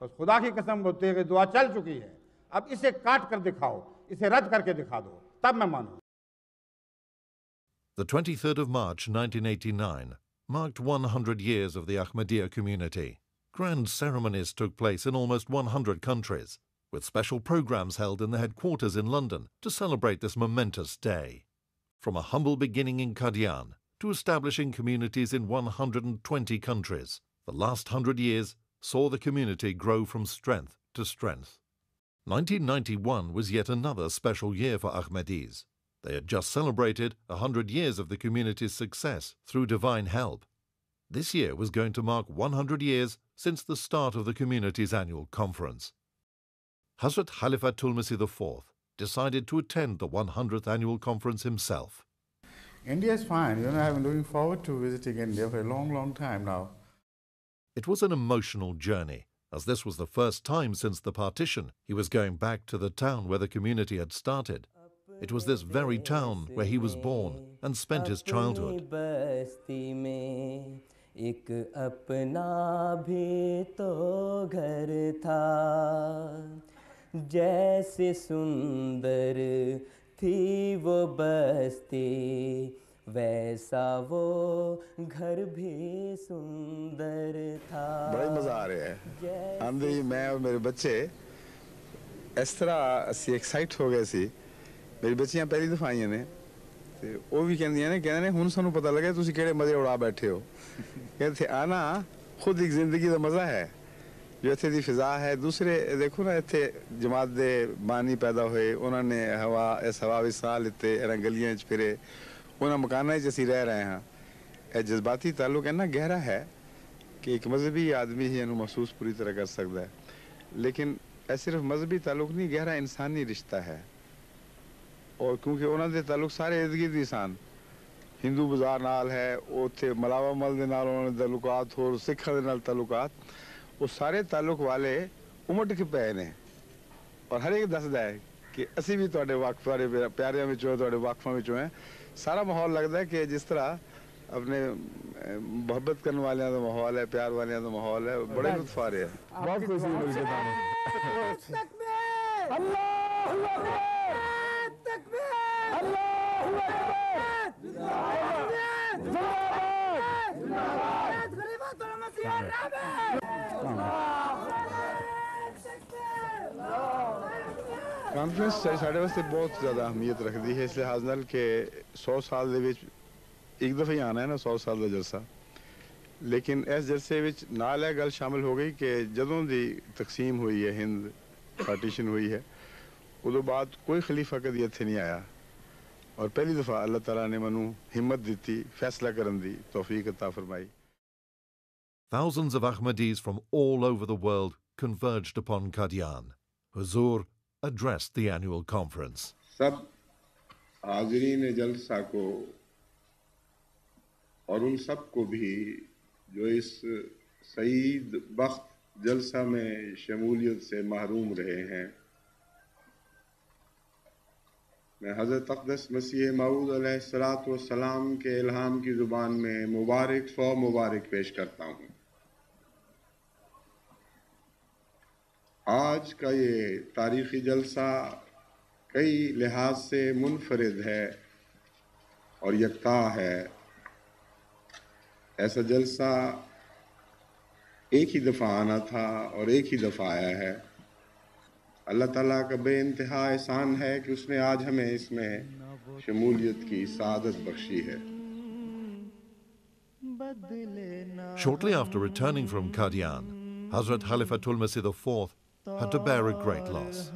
بس خدا کی قسم وہ تیغ دعا چل چکی ہے، اب اسے کاٹ کر دکھاؤ، اسے رد کر کے دکھا دو، تب میں مانوں. The 23rd of March 1989 marked 100 years of the Ahmadiyya community. Grand ceremonies took place in almost 100 countries, with special programs held in the headquarters in London to celebrate this momentous day. From a humble beginning in Qadian to establishing communities in 120 countries, the last 100 years saw the community grow from strength to strength. 1991 was yet another special year for Ahmadis. They had just celebrated 100 years of the community's success through divine help. This year was going to mark 100 years since the start of the community's annual conference. Hazrat Khalifatul Masih IV decided to attend the 100th annual conference himself. India is fine. I've been looking forward to visiting India for a long, long time now. It was an emotional journey, as this was the first time since the partition he was going back to the town where the community had started. It was this very town where he was born and spent his childhood. ایک اپنا بھی تو گھر تھا، جیسے سندر تھی وہ بستی ویسا وہ گھر بھی سندر تھا. بڑا مزہ آ رہا ہے. ہم بھی میں اور میرے بچے اس طرح اسی ایکسائٹ ہو گئے سی. میری بچیاں پہلی دفعہ آئی نے تے وہ بھی کہندیاں نے ہن سانوں پتہ لگا تسی کہڑے مزے اڑا بیٹھے ہو. کہتے تھے آنا خود ایک زندگی دا مزہ ہے جو اتھے دی فضا ہے. دوسرے دیکھو نا اتھے جماعت دے بانی پیدا ہوئے، انہوں نے اس ہوا وچ ساہ لیتے، انہاں گلیاں وچ پھرے، انہاں مکاناں وچ اسی رہ رہے ہاں. اے جذباتی تعلق اتنا گہرا ہے کہ ایک مذہبی آدمی ہی انہوں محسوس پوری طرح کر سکتا ہے. لیکن اے صرف مذہبی تعلق نہیں، گہرا انسانی رشتہ ہے. اور کیونکہ انہوں دے تعلق سارے ارد گرد انسان ہندو بازار نال ہے، اتنے ملاوا مل دے نال انہوں نے تعلقات، اور سکھاں دے نال تعلقات، وہ سارے تعلق والے امٹ کے پے نے. اور ہر ایک دسدا ہے کہ اسی بھی تواڈے واقف تواڈے پیاریاں وچوں تواڈے واقفاں وچوں ہیں. سارا ماحول لگتا ہے کہ جس طرح اپنے محبت کرنے والیاں دا ماحول ہے، پیار والیاں دا ماحول ہے. بڑے لطف آ رہے ہیں. بہت خوشی مل کے کانفرنس ساڈے واسطے بہت زیادہ اہمیت رکھتی ہے اس لحاظ نال کہ 100 سال دے وچ ایک دفعہ ہی آنا ہے نا 100 سال دا جلسہ. لیکن اس جلسے وچ نال یہ گل شامل ہو گئی کہ جدوں دی تقسیم ہوئی ہے، ہند پارٹیشن ہوئی ہے، ادو بعد کوئی خلیفہ کدی اتھے نہیں آیا. اور پہلی دفعہ اللہ تعالیٰ نے منو ہمت دیتی، فیصلہ کرن دی توفیق عطا فرمائی. Thousands of Ahmadis from all over the world converged upon Qadian. Huzur addressed the annual conference. سب حاضرین جلسہ کو اور ان سب کو بھی جو اس سعید بخت جلسہ میں شمولیت سے محروم رہے ہیں، میں حضرت اقدس مسیح موعود علیہ السلام کے الہام کی زبان میں مبارک 100 مبارک پیش کرتا ہوں. آج کا یہ تاریخی جلسہ کئی لحاظ سے منفرد ہے اور یکتا ہے. ایسا جلسہ ایک ہی دفعہ آنا تھا اور ایک ہی دفعہ آیا ہے. اللہ تعالیٰ کا بے انتہا احسان ہے کہ اس نے آج ہمیں اس میں شمولیت کی سعادت بخشی ہے. Shortly after returning from Qadian, Hazrat Khalifatul Masih IV had to bear a great loss.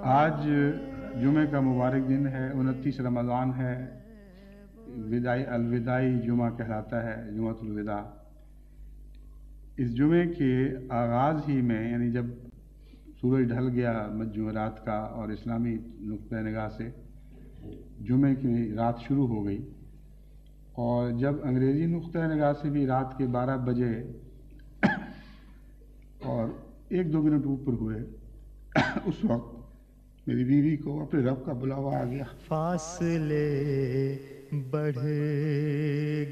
آج جمعے کا مبارک دن ہے، 29 رمضان ہے، الوداعی جمعہ کہلاتا ہے، جمعۃ الوداع۔ اس جمعے کے آغاز ہی میں، یعنی جب سورج ڈھل گیا جمعرات کا اور اسلامی نقطۂ نگاہ سے جمعے کی رات شروع ہو گئی، اور جب انگریزی نقطۂ نگاہ سے بھی رات کے 12 بجے اور 1-2 منٹ اوپر ہوئے، اس وقت میری بیوی کو اپنے رب کا بلاوا آ گیا۔ فاصلے بڑھ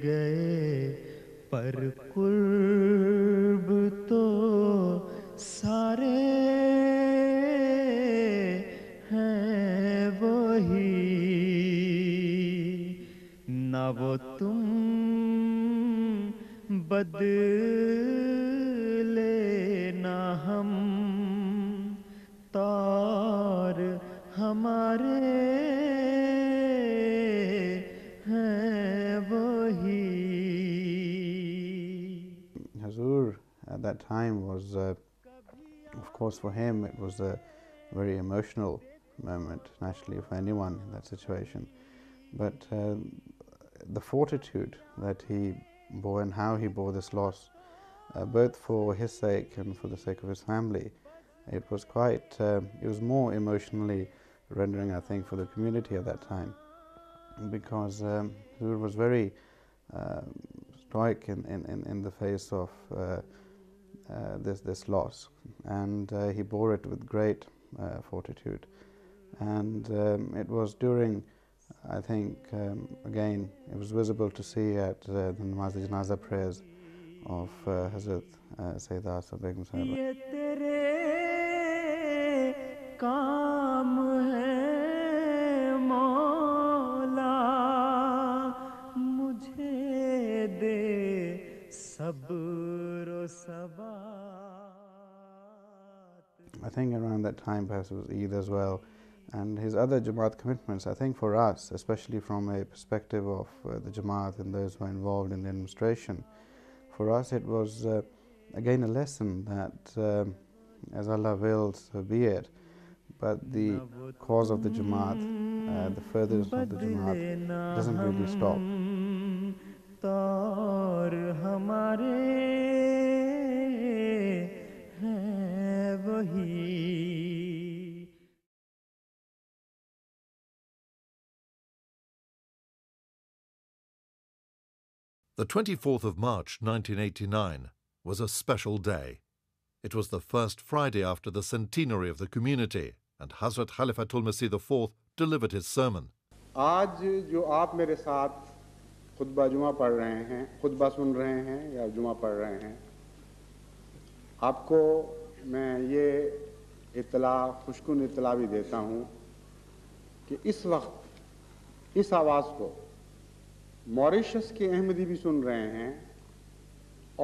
گئے پر قرب تو سارے ہیں وہی، نہ وہ تم بدلے نہ ہم تار ہمارے ہیں وہی۔ Hazur at that time was, of course for him it was a very emotional moment, naturally for anyone in that situation. But the fortitude that he bore and how he bore this loss, both for his sake and for the sake of his family, it was quite, it was more emotionally rendering, I think, for the community at that time, because Hazur was very stoic in the face of this loss, and he bore it with great fortitude. And it was during, I think, again, it was visible to see at the namaz janaza prayers of Hazrat Sayyidah Asad Begum Sahiba. کام ہے مولا مجھے دے صبر و ثبات. I think around that time perhaps it was Eid as well, and his other Jamaat commitments. I think for us, especially from a perspective of the Jamaat and those who are involved in the administration, for us it was again a lesson that as Allah wills, so be it. But the cause of the Jamaat, the furtherance of the Jamaat doesn't really stop. The 24th of March 1989 was a special day. It was the first Friday after the centenary of the community, and Hazrat Khalifatul Masih IV delivered his sermon. آج جو آپ میرے ساتھ خطبہ جمعہ پڑھ رہے ہیں، خطبہ سن رہے ہیں یا جمعہ پڑھ رہے ہیں، آپ کو میں یہ اطلاع، خوشکن اطلاع بھی دیتا ہوں کہ اس وقت اس آواز کو موریشس کے احمدی بھی سن رہے ہیں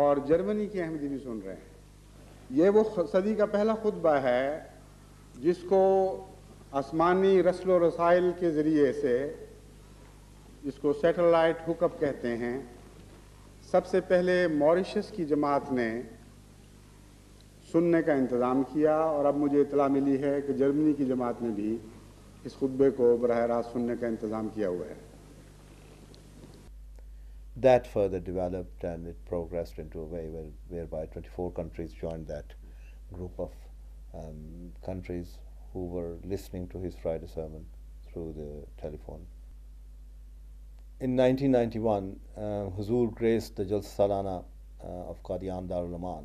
اور جرمنی کے احمدی بھی سن رہے ہیں۔ یہ وہ صدی کا پہلا خطبہ ہے جس کو آسمانی رسل و رسائل کے ذریعے سے، جس کو سیٹلائٹ ہک اپ کہتے ہیں، سب سے پہلے موریشس کی جماعت نے سننے کا انتظام کیا، اور اب مجھے اطلاع ملی ہے کہ جرمنی کی جماعت نے بھی اس خطبے کو براہ راست سننے کا انتظام کیا ہوا ہے۔ That further developed and it progressed into a way whereby 24 countries joined that group of countries who were listening to his Friday sermon through the telephone. In 1991, Huzur graced the Jalsa Salana of Qadian Darul Aman.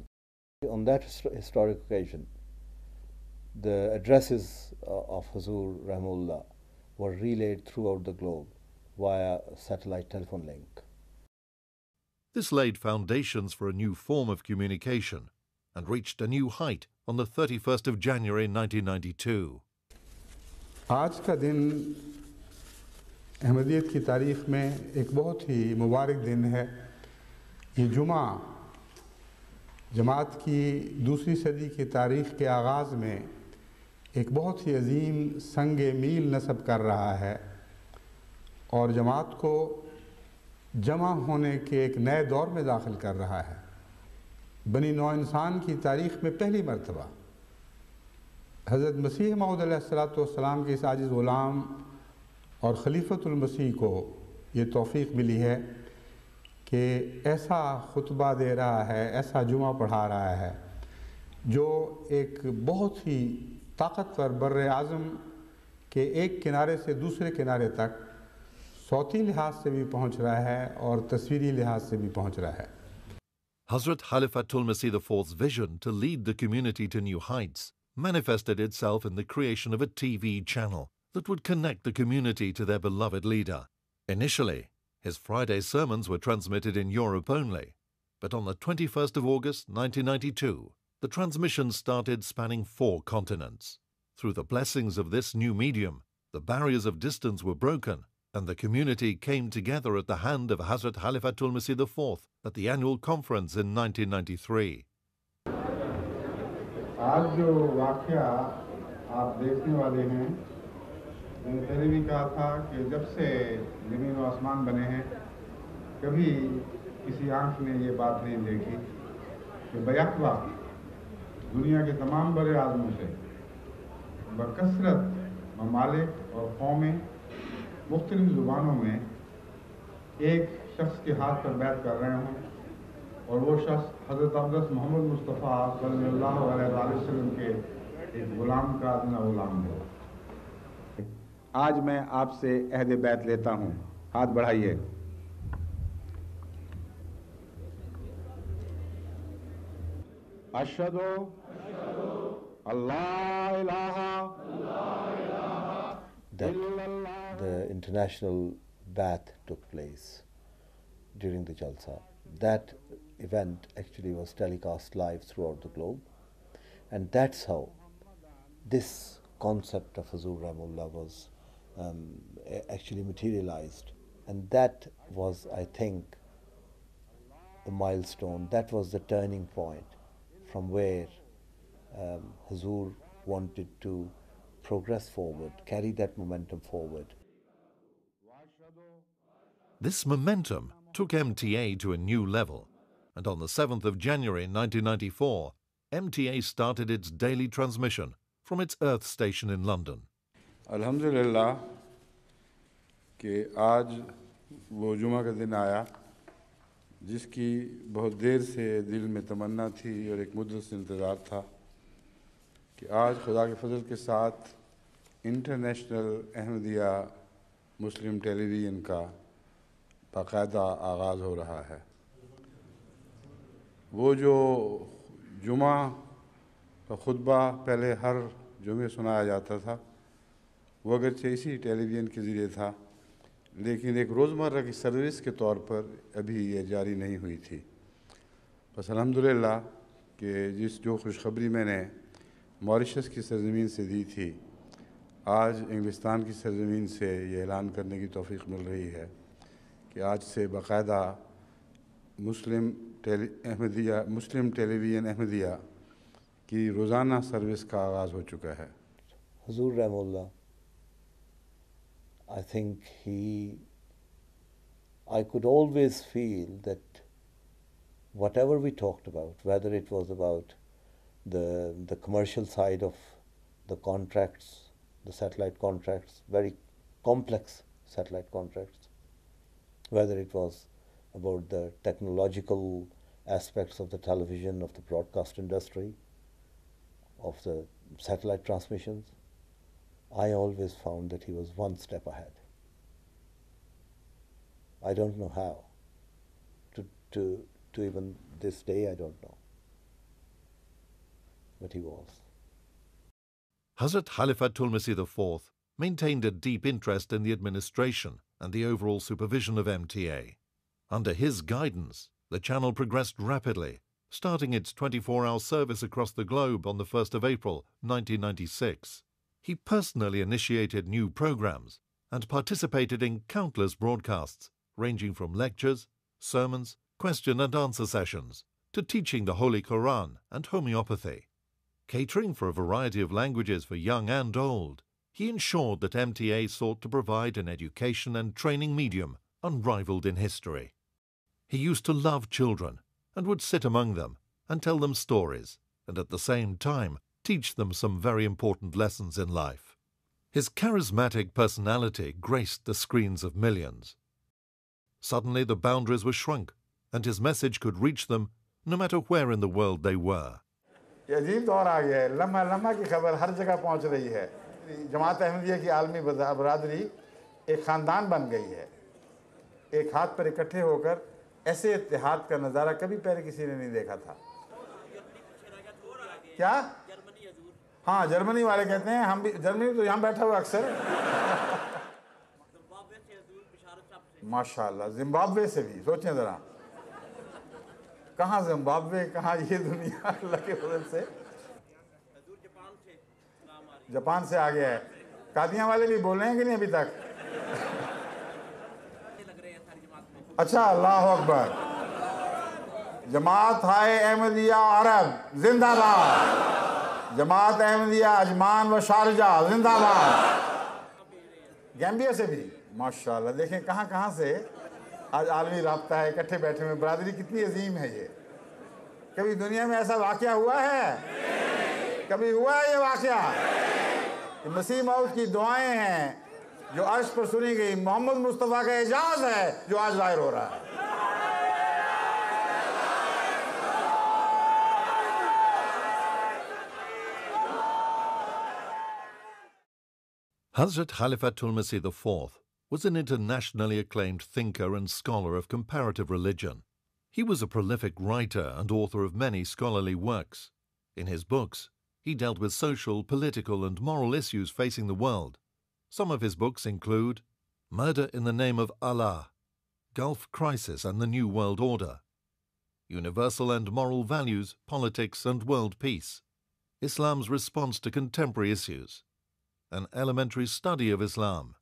On that historic occasion, the addresses of Huzur Rahimullah were relayed throughout the globe via satellite telephone link. This laid foundations for a new form of communication and reached a new height on the 31st of January 1992. آج کا دن احمدیت کی تاریخ میں ایک بہت ہی مبارک دن ہے۔ یہ جمعہ جماعت کی دوسری صدی کی تاریخ کے آغاز میں ایک بہت ہی عظیم سنگ میل نصب کر رہا ہے اور جماعت کو جمع ہونے کے ایک نئے دور میں داخل کر رہا ہے. بنی نوع انسان کی تاریخ میں پہلی مرتبہ حضرت مسیح موعود علیہ السلام کے اس عاجز غلام اور خلیفۃ المسیح کو یہ توفیق ملی ہے کہ ایسا خطبہ دے رہا ہے، ایسا جمعہ پڑھا رہا ہے جو ایک بہت ہی طاقتور بر اعظم کے ایک کنارے سے دوسرے کنارے تک صوتی لحاظ سے بھی پہنچ رہا ہے اور تصویری لحاظ سے بھی پہنچ رہا ہے. Hazrat Khalifatul Masih IV's vision to lead the community to new heights manifested itself in the creation of a TV channel that would connect the community to their beloved leader. Initially, his Friday sermons were transmitted in Europe only, but on the 21st of August 1992, the transmissions started spanning 4 continents. Through the blessings of this new medium, the barriers of distance were broken, and the community came together at the hand of Hazrat Khalifatul Masih IV at the annual conference in 1993. آج جو واقعہ آپ دیکھنے والے ہیں، میں نے پہلے بھی کہا تھا کہ جب سے زمین و آسمان بنے ہیں کبھی کسی آنکھ نے یہ بات نہیں دیکھی کہ بیک وقت دنیا کے تمام بڑے اعظموں سے بکثرت ممالک اور قومیں مختلف زبانوں میں ایک شخص کے ہاتھ پر بیعت کر رہے ہوں اور وہ شخص حضرت اقدس محمد مصطفیٰ صلی اللہ علیہ وسلم کے ایک غلام کا ادنا غلام ہو. آج میں آپ سے عہد بیعت لیتا ہوں. ہاتھ بڑھائیے. اشہد اللہ الہ The International Bai'at took place during the Jalsa. That event actually was telecast live throughout the globe, and that's how this concept of Huzur Rahimahullah was actually materialized, and that was, I think, the milestone. That was the turning point from where Huzur wanted to progress forward, carry that momentum forward. This momentum took MTA to a new level, and on the 7th of January 1994, MTA started its daily transmission from its Earth station in London. الحمدللہ کہ آج وہ جمعہ کا دن آیا جس کی بہت دیر سے دل میں تمنا تھی اور ایک مدت سے انتظار تھا کہ آج خدا کے فضل کے ساتھ انٹرنیشنل احمدیہ مسلم ٹیلی ویژن کا باقاعدہ آغاز ہو رہا ہے. وہ جو جمعہ کا خطبہ پہلے ہر جمعے سنایا جاتا تھا وہ اگرچہ اسی ٹیلی ویژن کے ذریعے تھا لیکن ایک روزمرہ کی سروس کے طور پر ابھی یہ جاری نہیں ہوئی تھی. بس الحمدللہ کہ جو خوشخبری میں نے ماریشس کی سرزمین سے دی تھی آج انگلستان کی سرزمین سے یہ اعلان کرنے کی توفیق مل رہی ہے کہ آج سے باقاعدہ مسلم ٹیلی ویژن احمدیہ کی روزانہ سروس کا آغاز ہو چکا ہے. Huzur Rahimahullah, I think I could always feel that whatever we talked about, whether it was about the commercial side of the contracts, the satellite contracts, very complex satellite contracts, whether it was about the technological aspects of the television, of the broadcast industry, of the satellite transmissions, I always found that he was one step ahead. I don't know how. To even this day, I don't know. But he was. Hazrat Khalifatul Masih IV maintained a deep interest in the administration and the overall supervision of MTA. Under his guidance, the channel progressed rapidly, starting its 24-hour service across the globe on the 1st of April 1996. He personally initiated new programs and participated in countless broadcasts, ranging from lectures, sermons, question and answer sessions, to teaching the Holy Quran and homeopathy. Catering for a variety of languages for young and old, he ensured that MTA sought to provide an education and training medium unrivaled in history. He used to love children and would sit among them and tell them stories, and at the same time teach them some very important lessons in life. His charismatic personality graced the screens of millions. Suddenly the boundaries were shrunk, and his message could reach them no matter where in the world they were. یہ عجیب دور آ گیا ہے، لمحہ لمحہ کی خبر ہر جگہ پہنچ رہی ہے. جماعت احمدیہ کی عالمی برادری ایک خاندان بن گئی ہے. ایک ہاتھ پر اکٹھے ہو کر ایسے اتحاد کا نظارہ کبھی پہلے کسی نے نہیں دیکھا تھا. کیا؟ ہاں جرمنی والے کہتے ہیں ہم بھی جرمنی تو یہاں بیٹھا ہوا اکثر. ماشاءاللہ زمبابوے سے بھی سوچیں ذرا، کہاں زمبابوے کہاں یہ دنیا اللہ کے فضل سے. جاپان سے آ گیا ہے. قادیاں والے بھی بول رہے ہیں کہ نہیں ابھی تک؟ اچھا اللہ اکبر. جماعت ہائے احمدیہ عرب زندہ باد. جماعت احمدیہ عجمان و شارجہ زندہ باد. گیمبیا سے بھی ماشاءاللہ. دیکھیں کہاں کہاں سے آج عالمی رابطہ ہے، اکٹھے بیٹھے ہوئے. برادری کتنی عظیم ہے. یہ کبھی دنیا میں ایسا واقعہ ہوا ہے؟ کبھی ہوا ہے یہ واقعہ؟ مسیح موعود کی دعائیں ہیں جو عرش پر سنی گئی. محمد مصطفیٰ کا اعجاز ہے جو آج ظاہر ہو رہا ہے. Hazrat Khalifatul Masih IV was an internationally acclaimed thinker and scholar of comparative religion. He was a prolific writer and author of many scholarly works. In his books, he dealt with social, political, and moral issues facing the world. Some of his books include Murder in the Name of Allah, Gulf Crisis and the New World Order, Universal and Moral Values, Politics and World Peace, Islam's Response to Contemporary Issues, An Elementary Study of Islam,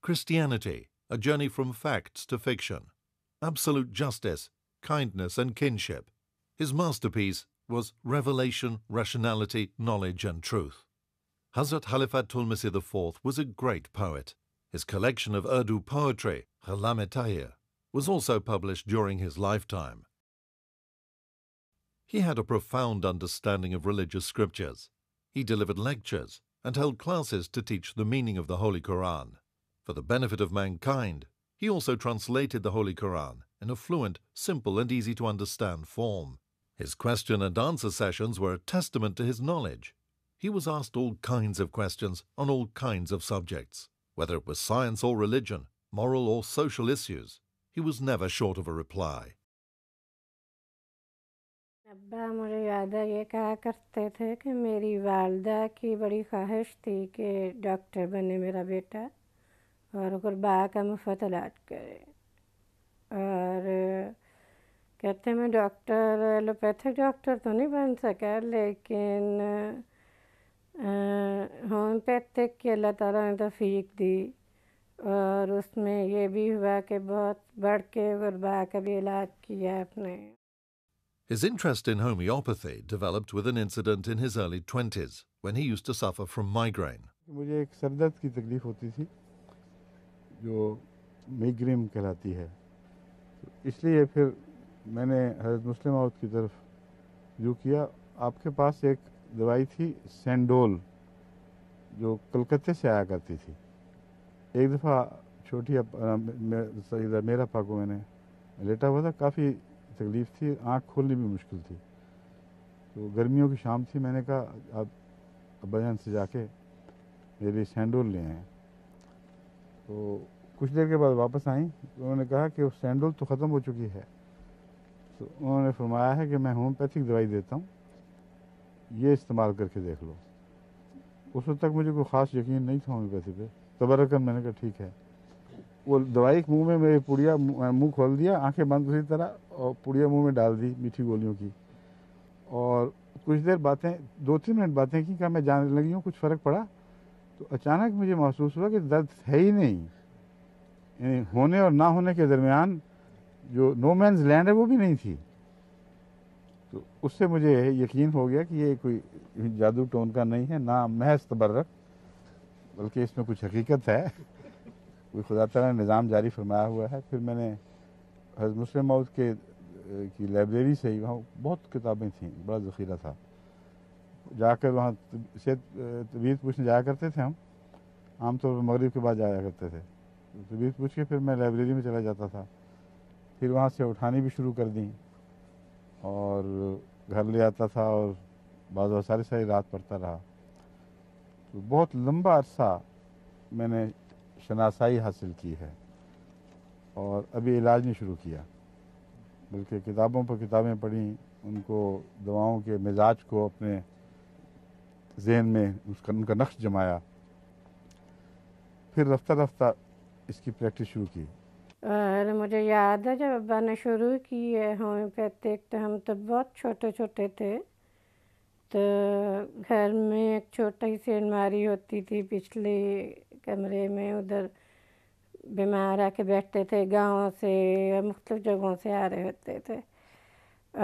Christianity, A Journey from Facts to Fiction, Absolute Justice, Kindness and Kinship. His masterpiece was Revelation, Rationality, Knowledge and Truth. Hazrat Khalifatul Masih IV was a great poet. His collection of Urdu poetry, Khalam Tahir, was also published during his lifetime. He had a profound understanding of religious scriptures. He delivered lectures and held classes to teach the meaning of the Holy Quran. For the benefit of mankind, he also translated the Holy Quran in a fluent, simple and easy-to-understand form. His question and answer sessions were a testament to his knowledge. He was asked all kinds of questions on all kinds of subjects. Whether it was science or religion, moral or social issues, he was never short of a reply. ابا مجھے یاد ہے یہ کہا کرتے تھے کہ میری والدہ کی بڑی خواہش تھی کہ ڈاکٹر بنے میرا بیٹا اور غربا کا مفت علاج کرے. اور کہتے میں ڈاکٹر ایلوپیتھک ڈاکٹر تو نہیں بن سکا لیکن ہومیوپیتھک کی اللہ تعالیٰ نے توفیق دی اور اس میں یہ بھی ہوا کہ بہت بڑھ کے غربا کا بھی علاج کیا اپنے. His interest in homeopathy developed with an incident in his early 20s when he used to suffer from migraine. مجھے ایک سر درد کی تکلیف ہوتی تھی جو میگرین کہلاتی ہے. اس لیے پھر میں نے حضرت مسلم موعود کی طرف رجوع کیا. آپ کے پاس ایک دوائی تھی سینڈول جو کلکتے سے آیا کرتی تھی. ایک دفعہ چھوٹی سیدہ میرا پا کو میں نے لیٹا ہوا تھا, کافی تکلیف تھی, آنکھ کھولنی بھی مشکل تھی. تو گرمیوں کی شام تھی, میں نے کہا آپ ابا جان سے جا کے میرے لیے سینڈول لے آئیں. تو کچھ دیر کے بعد واپس آئیں تو انہوں نے کہا کہ وہ سینڈول تو ختم ہو چکی ہے. تو انہوں نے فرمایا ہے کہ میں ہومیوپیتھک دوائی دیتا ہوں, یہ استعمال کر کے دیکھ لو. اس وقت تک مجھے کوئی خاص یقین نہیں تھا ہومیوپیتھی پہ. تبرکن میں نے کہا ٹھیک ہے. وہ دوائی منہ میں میری پڑیا منہ کھول دیا, آنکھیں بند اسی طرح, اور پڑیا منہ میں ڈال دی میٹھی گولیوں کی. اور کچھ دیر باتیں 2-3 منٹ باتیں کی, کہا میں جاننے لگی ہوں, کچھ فرق پڑا. تو اچانک مجھے محسوس ہوا کہ درد ہے ہی نہیں, یعنی ہونے اور نہ ہونے کے درمیان جو نو مینز لینڈ ہے وہ بھی نہیں تھی. تو اس سے مجھے یقین ہو گیا کہ یہ کوئی جادو ٹون کا نہیں ہے، نہ محض تبرک، بلکہ اس میں کچھ حقیقت ہے، کوئی خدا تعالیٰ نے نظام جاری فرمایا ہوا ہے۔ پھر میں نے حضرت مسلم موعود کی لائبریری سے ہی، وہاں بہت کتابیں تھیں، بڑا ذخیرہ تھا، جا کر وہاں طبیعت پوچھنے جایا کرتے تھے ہم، عام طور پر مغرب کے بعد جایا کرتے تھے، طبیعت پوچھ کے پھر میں لائبریری میں چلا جاتا تھا، پھر وہاں سے اٹھانی بھی شروع کر دیں اور گھر لے آتا تھا اور بعض ساری رات پڑھتا رہا۔ تو بہت لمبا عرصہ میں نے شناسائی حاصل کی ہے اور ابھی علاج نہیں شروع کیا، بلکہ کتابوں پر کتابیں پڑھیں، ان کو دواؤں کے مزاج کو اپنے ذہن میں ان کا نقش جمایا، پھر رفتہ رفتہ اس کی پریکٹس شروع کی۔ اور مجھے یاد ہے جب ابا نے شروع کی ہے ہومیوپیتھک، تو ہم تو بہت چھوٹے چھوٹے تھے، تو گھر میں ایک چھوٹی سی الماری ہوتی تھی پچھلے کمرے میں، ادھر بیمار آ کے بیٹھتے تھے، گاؤں سے مختلف جگہوں سے آ رہے ہوتے تھے،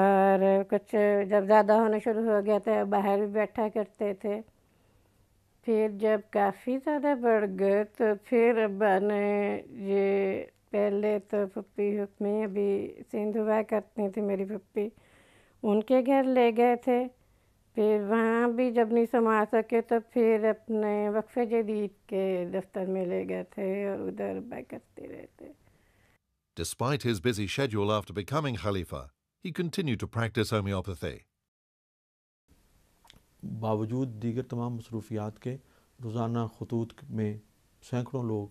اور کچھ جب زیادہ ہونا شروع ہو گیا تو باہر بھی بیٹھا کرتے تھے۔ پھر جب کافی زیادہ بڑھ گئے تو پھر ابا نے یہ پہلے تو پھپھی حکمی ابھی سندھ ہوا کرتی تھی میری پھپھی، ان کے گھر لے گئے تھے، پھر وہاں بھی جب نہیں سنبھال سکے تو پھر اپنے وقف جدید کے دفتر میں لے گئے تھے اور ادھر کرتے رہتے۔ Despite his busy schedule after becoming Khalifa, he continued to practice homeopathy. باوجود دیگر تمام مصروفیات کے روزانہ خطوط میں سینکڑوں لوگ،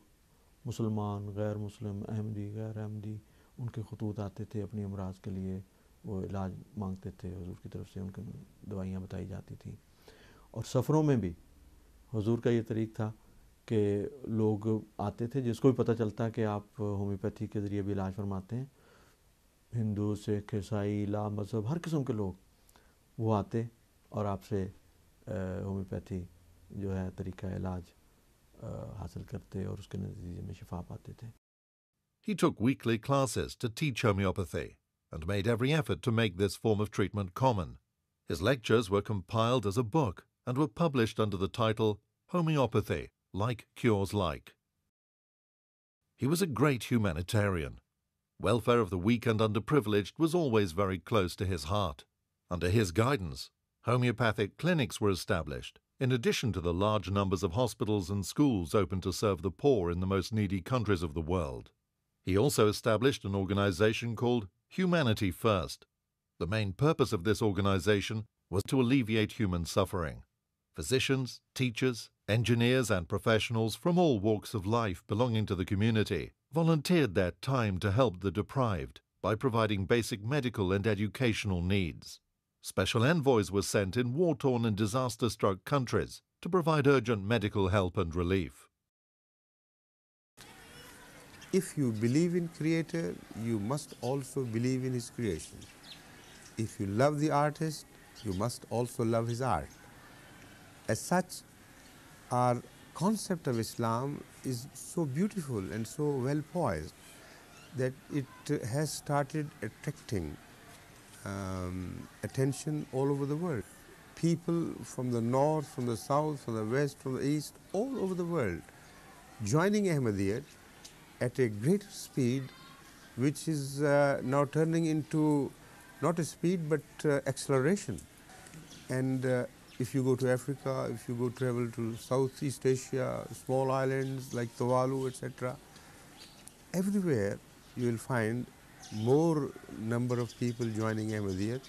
مسلمان، غیر مسلم، احمدی، غیر احمدی، ان کے خطوط آتے تھے اپنی امراض کے لیے، وہ علاج مانگتے تھے، حضور کی طرف سے ان کو دوائیاں بتائی جاتی تھیں۔ اور سفروں میں بھی حضور کا یہ طریق تھا کہ لوگ آتے تھے، جس کو بھی پتہ چلتا کہ آپ ہومیوپیتھی کے ذریعے بھی علاج فرماتے ہیں، ہندو، سکھ، عیسائی، لا مذہب، ہر قسم کے لوگ وہ آتے اور آپ سے ہومیوپیتھی جو ہے طریقہ علاج حاصل کرتے اور اس کے نتیجے میں شفا پاتے تھے۔ He took weekly classes to teach homeopathy and made every effort to make this form of treatment common. His lectures were compiled as a book and were published under the title Homeopathy, Like Cures Like. He was a great humanitarian. Welfare of the weak and underprivileged was always very close to his heart. Under his guidance, homeopathic clinics were established, in addition to the large numbers of hospitals and schools open to serve the poor in the most needy countries of the world. He also established an organization called Humanity First. The main purpose of this organization was to alleviate human suffering. Physicians, teachers, engineers, and professionals from all walks of life belonging to the community volunteered their time to help the deprived by providing basic medical and educational needs. Special envoys were sent in war-torn and disaster-struck countries to provide urgent medical help and relief. If you believe in Creator, you must also believe in His creation. If you love the artist, you must also love his art. As such, our concept of Islam is so beautiful and so well poised that it has started attracting attention all over the world. People from the north, from the south, from the west, from the east, all over the world, joining Ahmadiyya at a greater speed, which is now turning into not a speed but acceleration. And if you go to Africa, if you go travel to Southeast Asia, small islands like Tuvalu, etc., everywhere you will find more number of people joining Ahmadiyya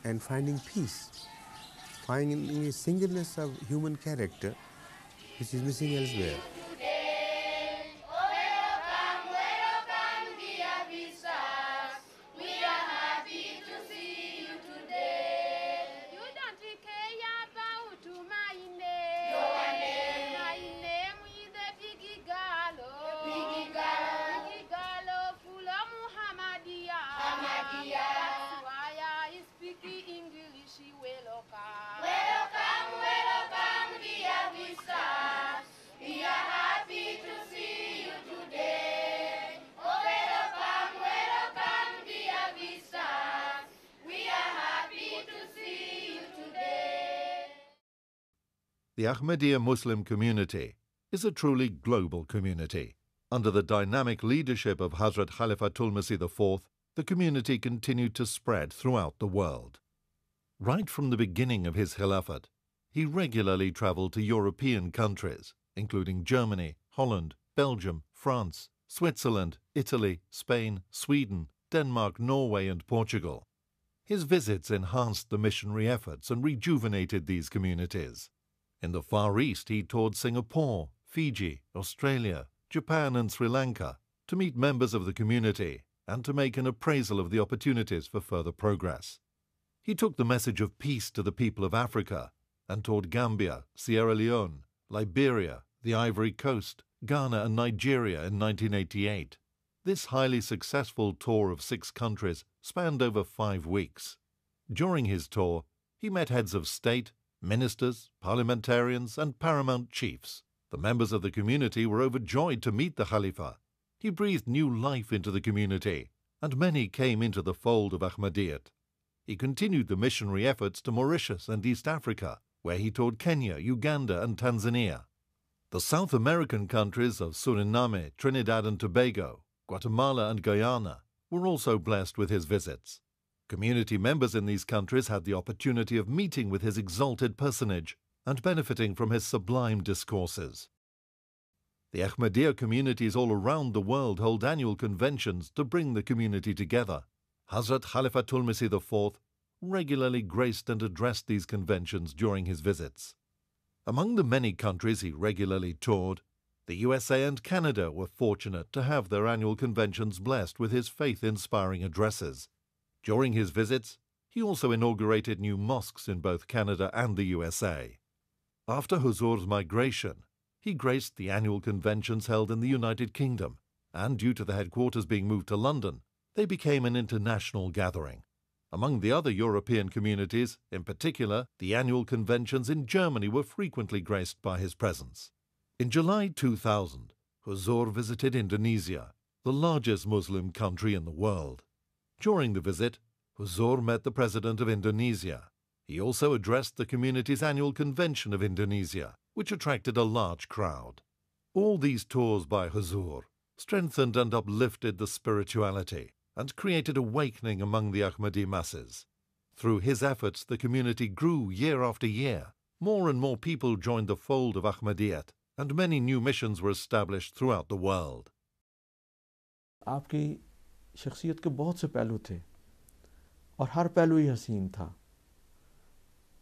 and finding peace, finding a singleness of human character which is missing elsewhere. Welcome, dear visitors. We are The Ahmadiyya Muslim community is a truly global community. Under the dynamic leadership of Hazrat Khalifatul Masih IV, the community continued to spread throughout the world. Right from the beginning of his Khilafat, he regularly traveled to European countries, including Germany, Holland, Belgium, France, Switzerland, Italy, Spain, Sweden, Denmark, Norway, and Portugal. His visits enhanced the missionary efforts and rejuvenated these communities. In the Far East, he toured Singapore, Fiji, Australia, Japan, and Sri Lanka to meet members of the community and to make an appraisal of the opportunities for further progress. He took the message of peace to the people of Africa and toured Gambia, Sierra Leone, Liberia, the Ivory Coast, Ghana, and Nigeria in 1988. This highly successful tour of 6 countries spanned over 5 weeks. During his tour, he met heads of state, ministers, parliamentarians, and paramount chiefs. The members of the community were overjoyed to meet the Khalifa. He breathed new life into the community, and many came into the fold of Ahmadiyyat. He continued the missionary efforts to Mauritius and East Africa, where he toured Kenya, Uganda, and Tanzania. The South American countries of Suriname, Trinidad and Tobago, Guatemala, and Guyana were also blessed with his visits. Community members in these countries had the opportunity of meeting with his exalted personage and benefiting from his sublime discourses. The Ahmadiyya communities all around the world hold annual conventions to bring the community together. Hazrat Khalifatul Masih IV regularly graced and addressed these conventions during his visits. Among the many countries he regularly toured, the USA and Canada were fortunate to have their annual conventions blessed with his faith-inspiring addresses. During his visits, he also inaugurated new mosques in both Canada and the USA. After Huzur's migration, he graced the annual conventions held in the United Kingdom, and due to the headquarters being moved to London, they became an international gathering. Among the other European communities, in particular, the annual conventions in Germany were frequently graced by his presence. In July 2000, Huzur visited Indonesia, the largest Muslim country in the world. During the visit, Huzur met the President of Indonesia. He also addressed the community's annual convention of Indonesia, which attracted a large crowd. All these tours by Huzur strengthened and uplifted the spirituality and created awakening among the Ahmadi masses. Through his efforts, the community grew year after year. More and more people joined the fold of Ahmadiyyat, and many new missions were established throughout the world. आपकी शख्सियत के बहुत से पहलू थे और हर पहलू ही हसीन था।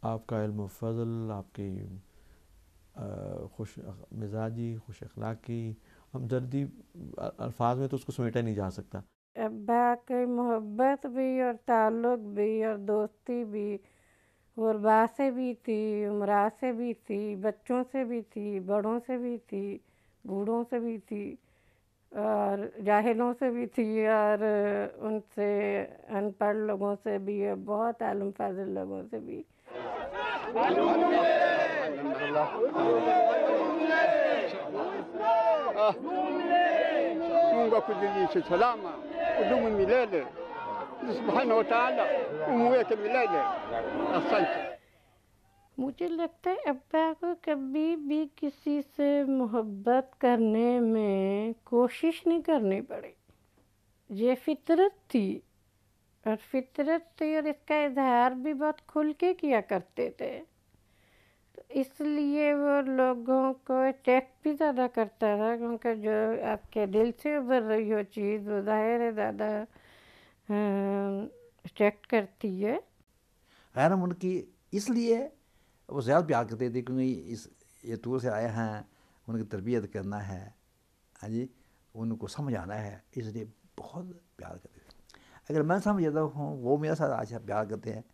आपका इल्म फजल, आपकी खुश मिजाजी, खुश अखलाकी, हमदर्दी, अल्फाज में तो उसको समेटा नहीं जा सकता। अब्बा की मोहब्बत भी और ताल्लुक़ भी और दोस्ती भी गुरबा से भी थी, उमरा से भी थी, बच्चों से भी थी, बड़ों से भी थी, बूढ़ों से भी थी और जाहिलों से भी थी और उनसे अनपढ़ लोगों से भी और बहुत आलम फाजिल लोगों से भी। मुझे लगता है अब्बा को कभी भी किसी से मोहब्बत करने में कोशिश नहीं करनी पड़ी। ये फितरत थी और इसका इजहार भी बहुत खुल के किया करते थे, तो इसलिए वो लोगों को अट्रैक्ट भी ज़्यादा करता था, क्योंकि जो आपके दिल से उभर रही हो चीज़ वो ज़ाहिर है ज़्यादा अट्रैक्ट करती है। खैर हम उनकी इसलिए वो ज़्यादा प्यार करते थे क्योंकि ये टूर से आए हैं, उनकी तरबियत करना है, हाँ जी, उनको समझ आना है, इसलिए बहुत प्यार करते थे। अगर मैं समझ जाता हूँ वो मेरे साथ आज प्यार करते हैं,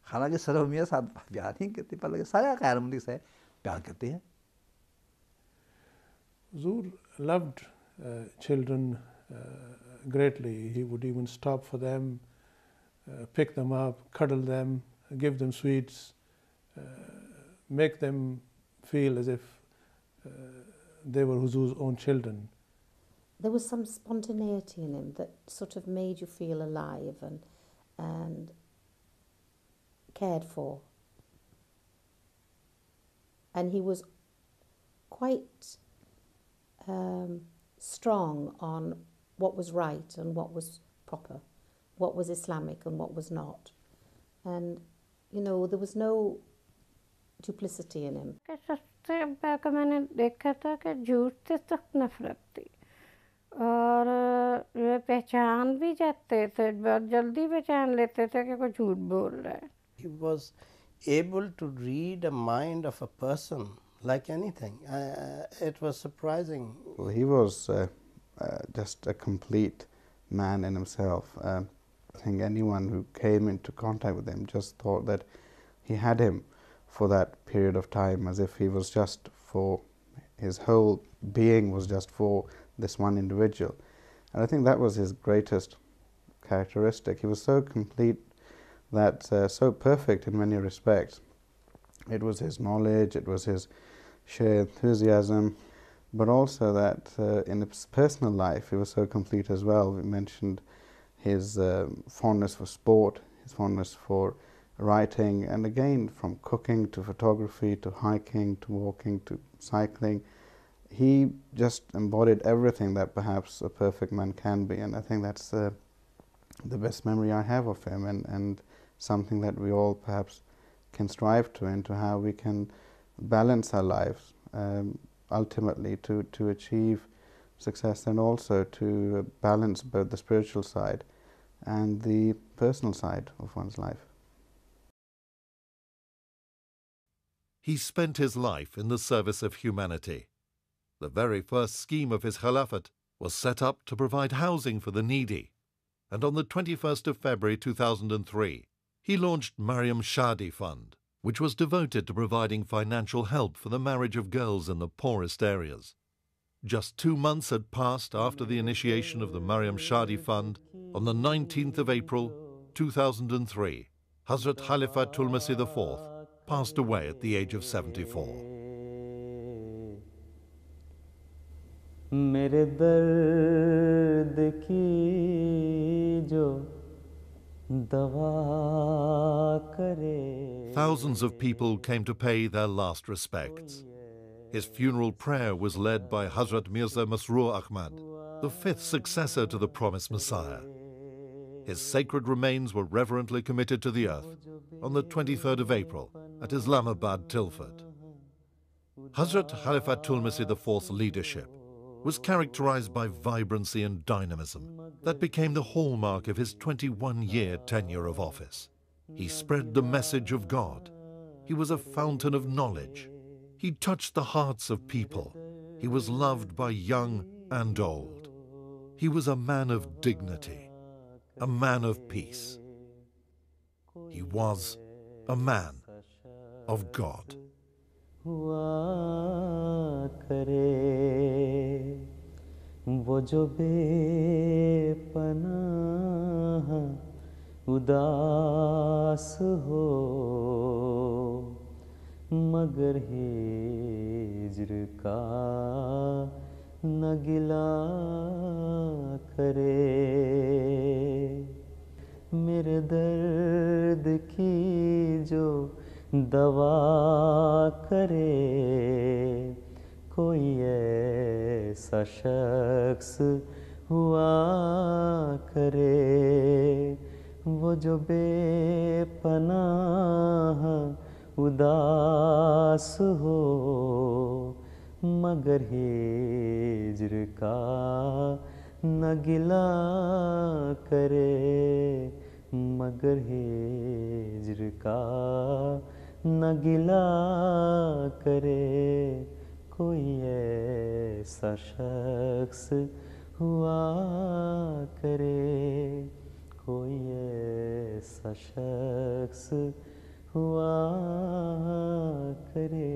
हालांकि सर मेरे साथ प्यार नहीं करते, पर सारे खैर मुल्क से प्यार करते हैं। Huzur loved children greatly. He would even stop for them, pick them up, cuddle them, give them sweets, make them feel as if they were Huzur's own children. There was some spontaneity in him that sort of made you feel alive and cared for. and he was quite strong on what was right and what was proper, what was Islamic and what was not. And, you know, there was no duplicity in him. सबसे पहले मैंने देखा था कि झूठ से सख्त नफरत थी और वे पहचान भी जाते थे, बहुत जल्दी पहचान लेते थे कि कोई झूठ बोल रहा है. He was able to read a mind of a person like anything. It was surprising. Well, he was just a complete man in himself. I think anyone who came into contact with him just thought that he had him for that period of time, as if he was just for, his whole being was just for this one individual. And I think that was his greatest characteristic. He was so complete, that so perfect in many respects. It was his knowledge, it was his sheer enthusiasm, but also that in his personal life he was so complete as well. We mentioned his fondness for sport, his fondness for writing, and again from cooking to photography to hiking to walking to cycling. He just embodied everything that perhaps a perfect man can be, and I think that's the best memory I have of him, and something that we all perhaps can strive to, into how we can balance our lives ultimately to achieve success, and also to balance both the spiritual side and the personal side of one's life. He spent his life in the service of humanity. The very first scheme of his Khilafat was set up to provide housing for the needy, and on the 21st of February 2003, he launched Maryam Shaadi Fund, which was devoted to providing financial help for the marriage of girls in the poorest areas. Just 2 months had passed after the initiation of the Maryam Shaadi Fund. On the 19th of April 2003, Hazrat Khalifatul Masih IV passed away at the age of 74. मेरे दर्द की जो दवा करे. Thousands of people came to pay their last respects. His funeral prayer was led by Hazrat Mirza Ahmad, the 5th successor to the promised Messiah. His sacred remains were reverently committed to the earth on the 23rd of April at Islamabad, Tilford. Hazrat Khalifatul Masih IV's leadership was characterized by vibrancy and dynamism that became the hallmark of his 21-year tenure of office. He spread the message of God. He was a fountain of knowledge. He touched the hearts of people. He was loved by young and old. He was a man of dignity, a man of peace. He was a man of God. हुआ करे वो जो बेपनाह उदास हो मगर हिज्र का न गिला करे मेरे दर्द की जो दवा करे कोई ऐसा शख्स हुआ करे वो जो बेपनाह उदास हो मगर हिज्र का न गिला करे मगर हिज्र का न गिला करे कोई ऐसा शख्स हुआ करे कोई ऐसा शख्स हुआ करे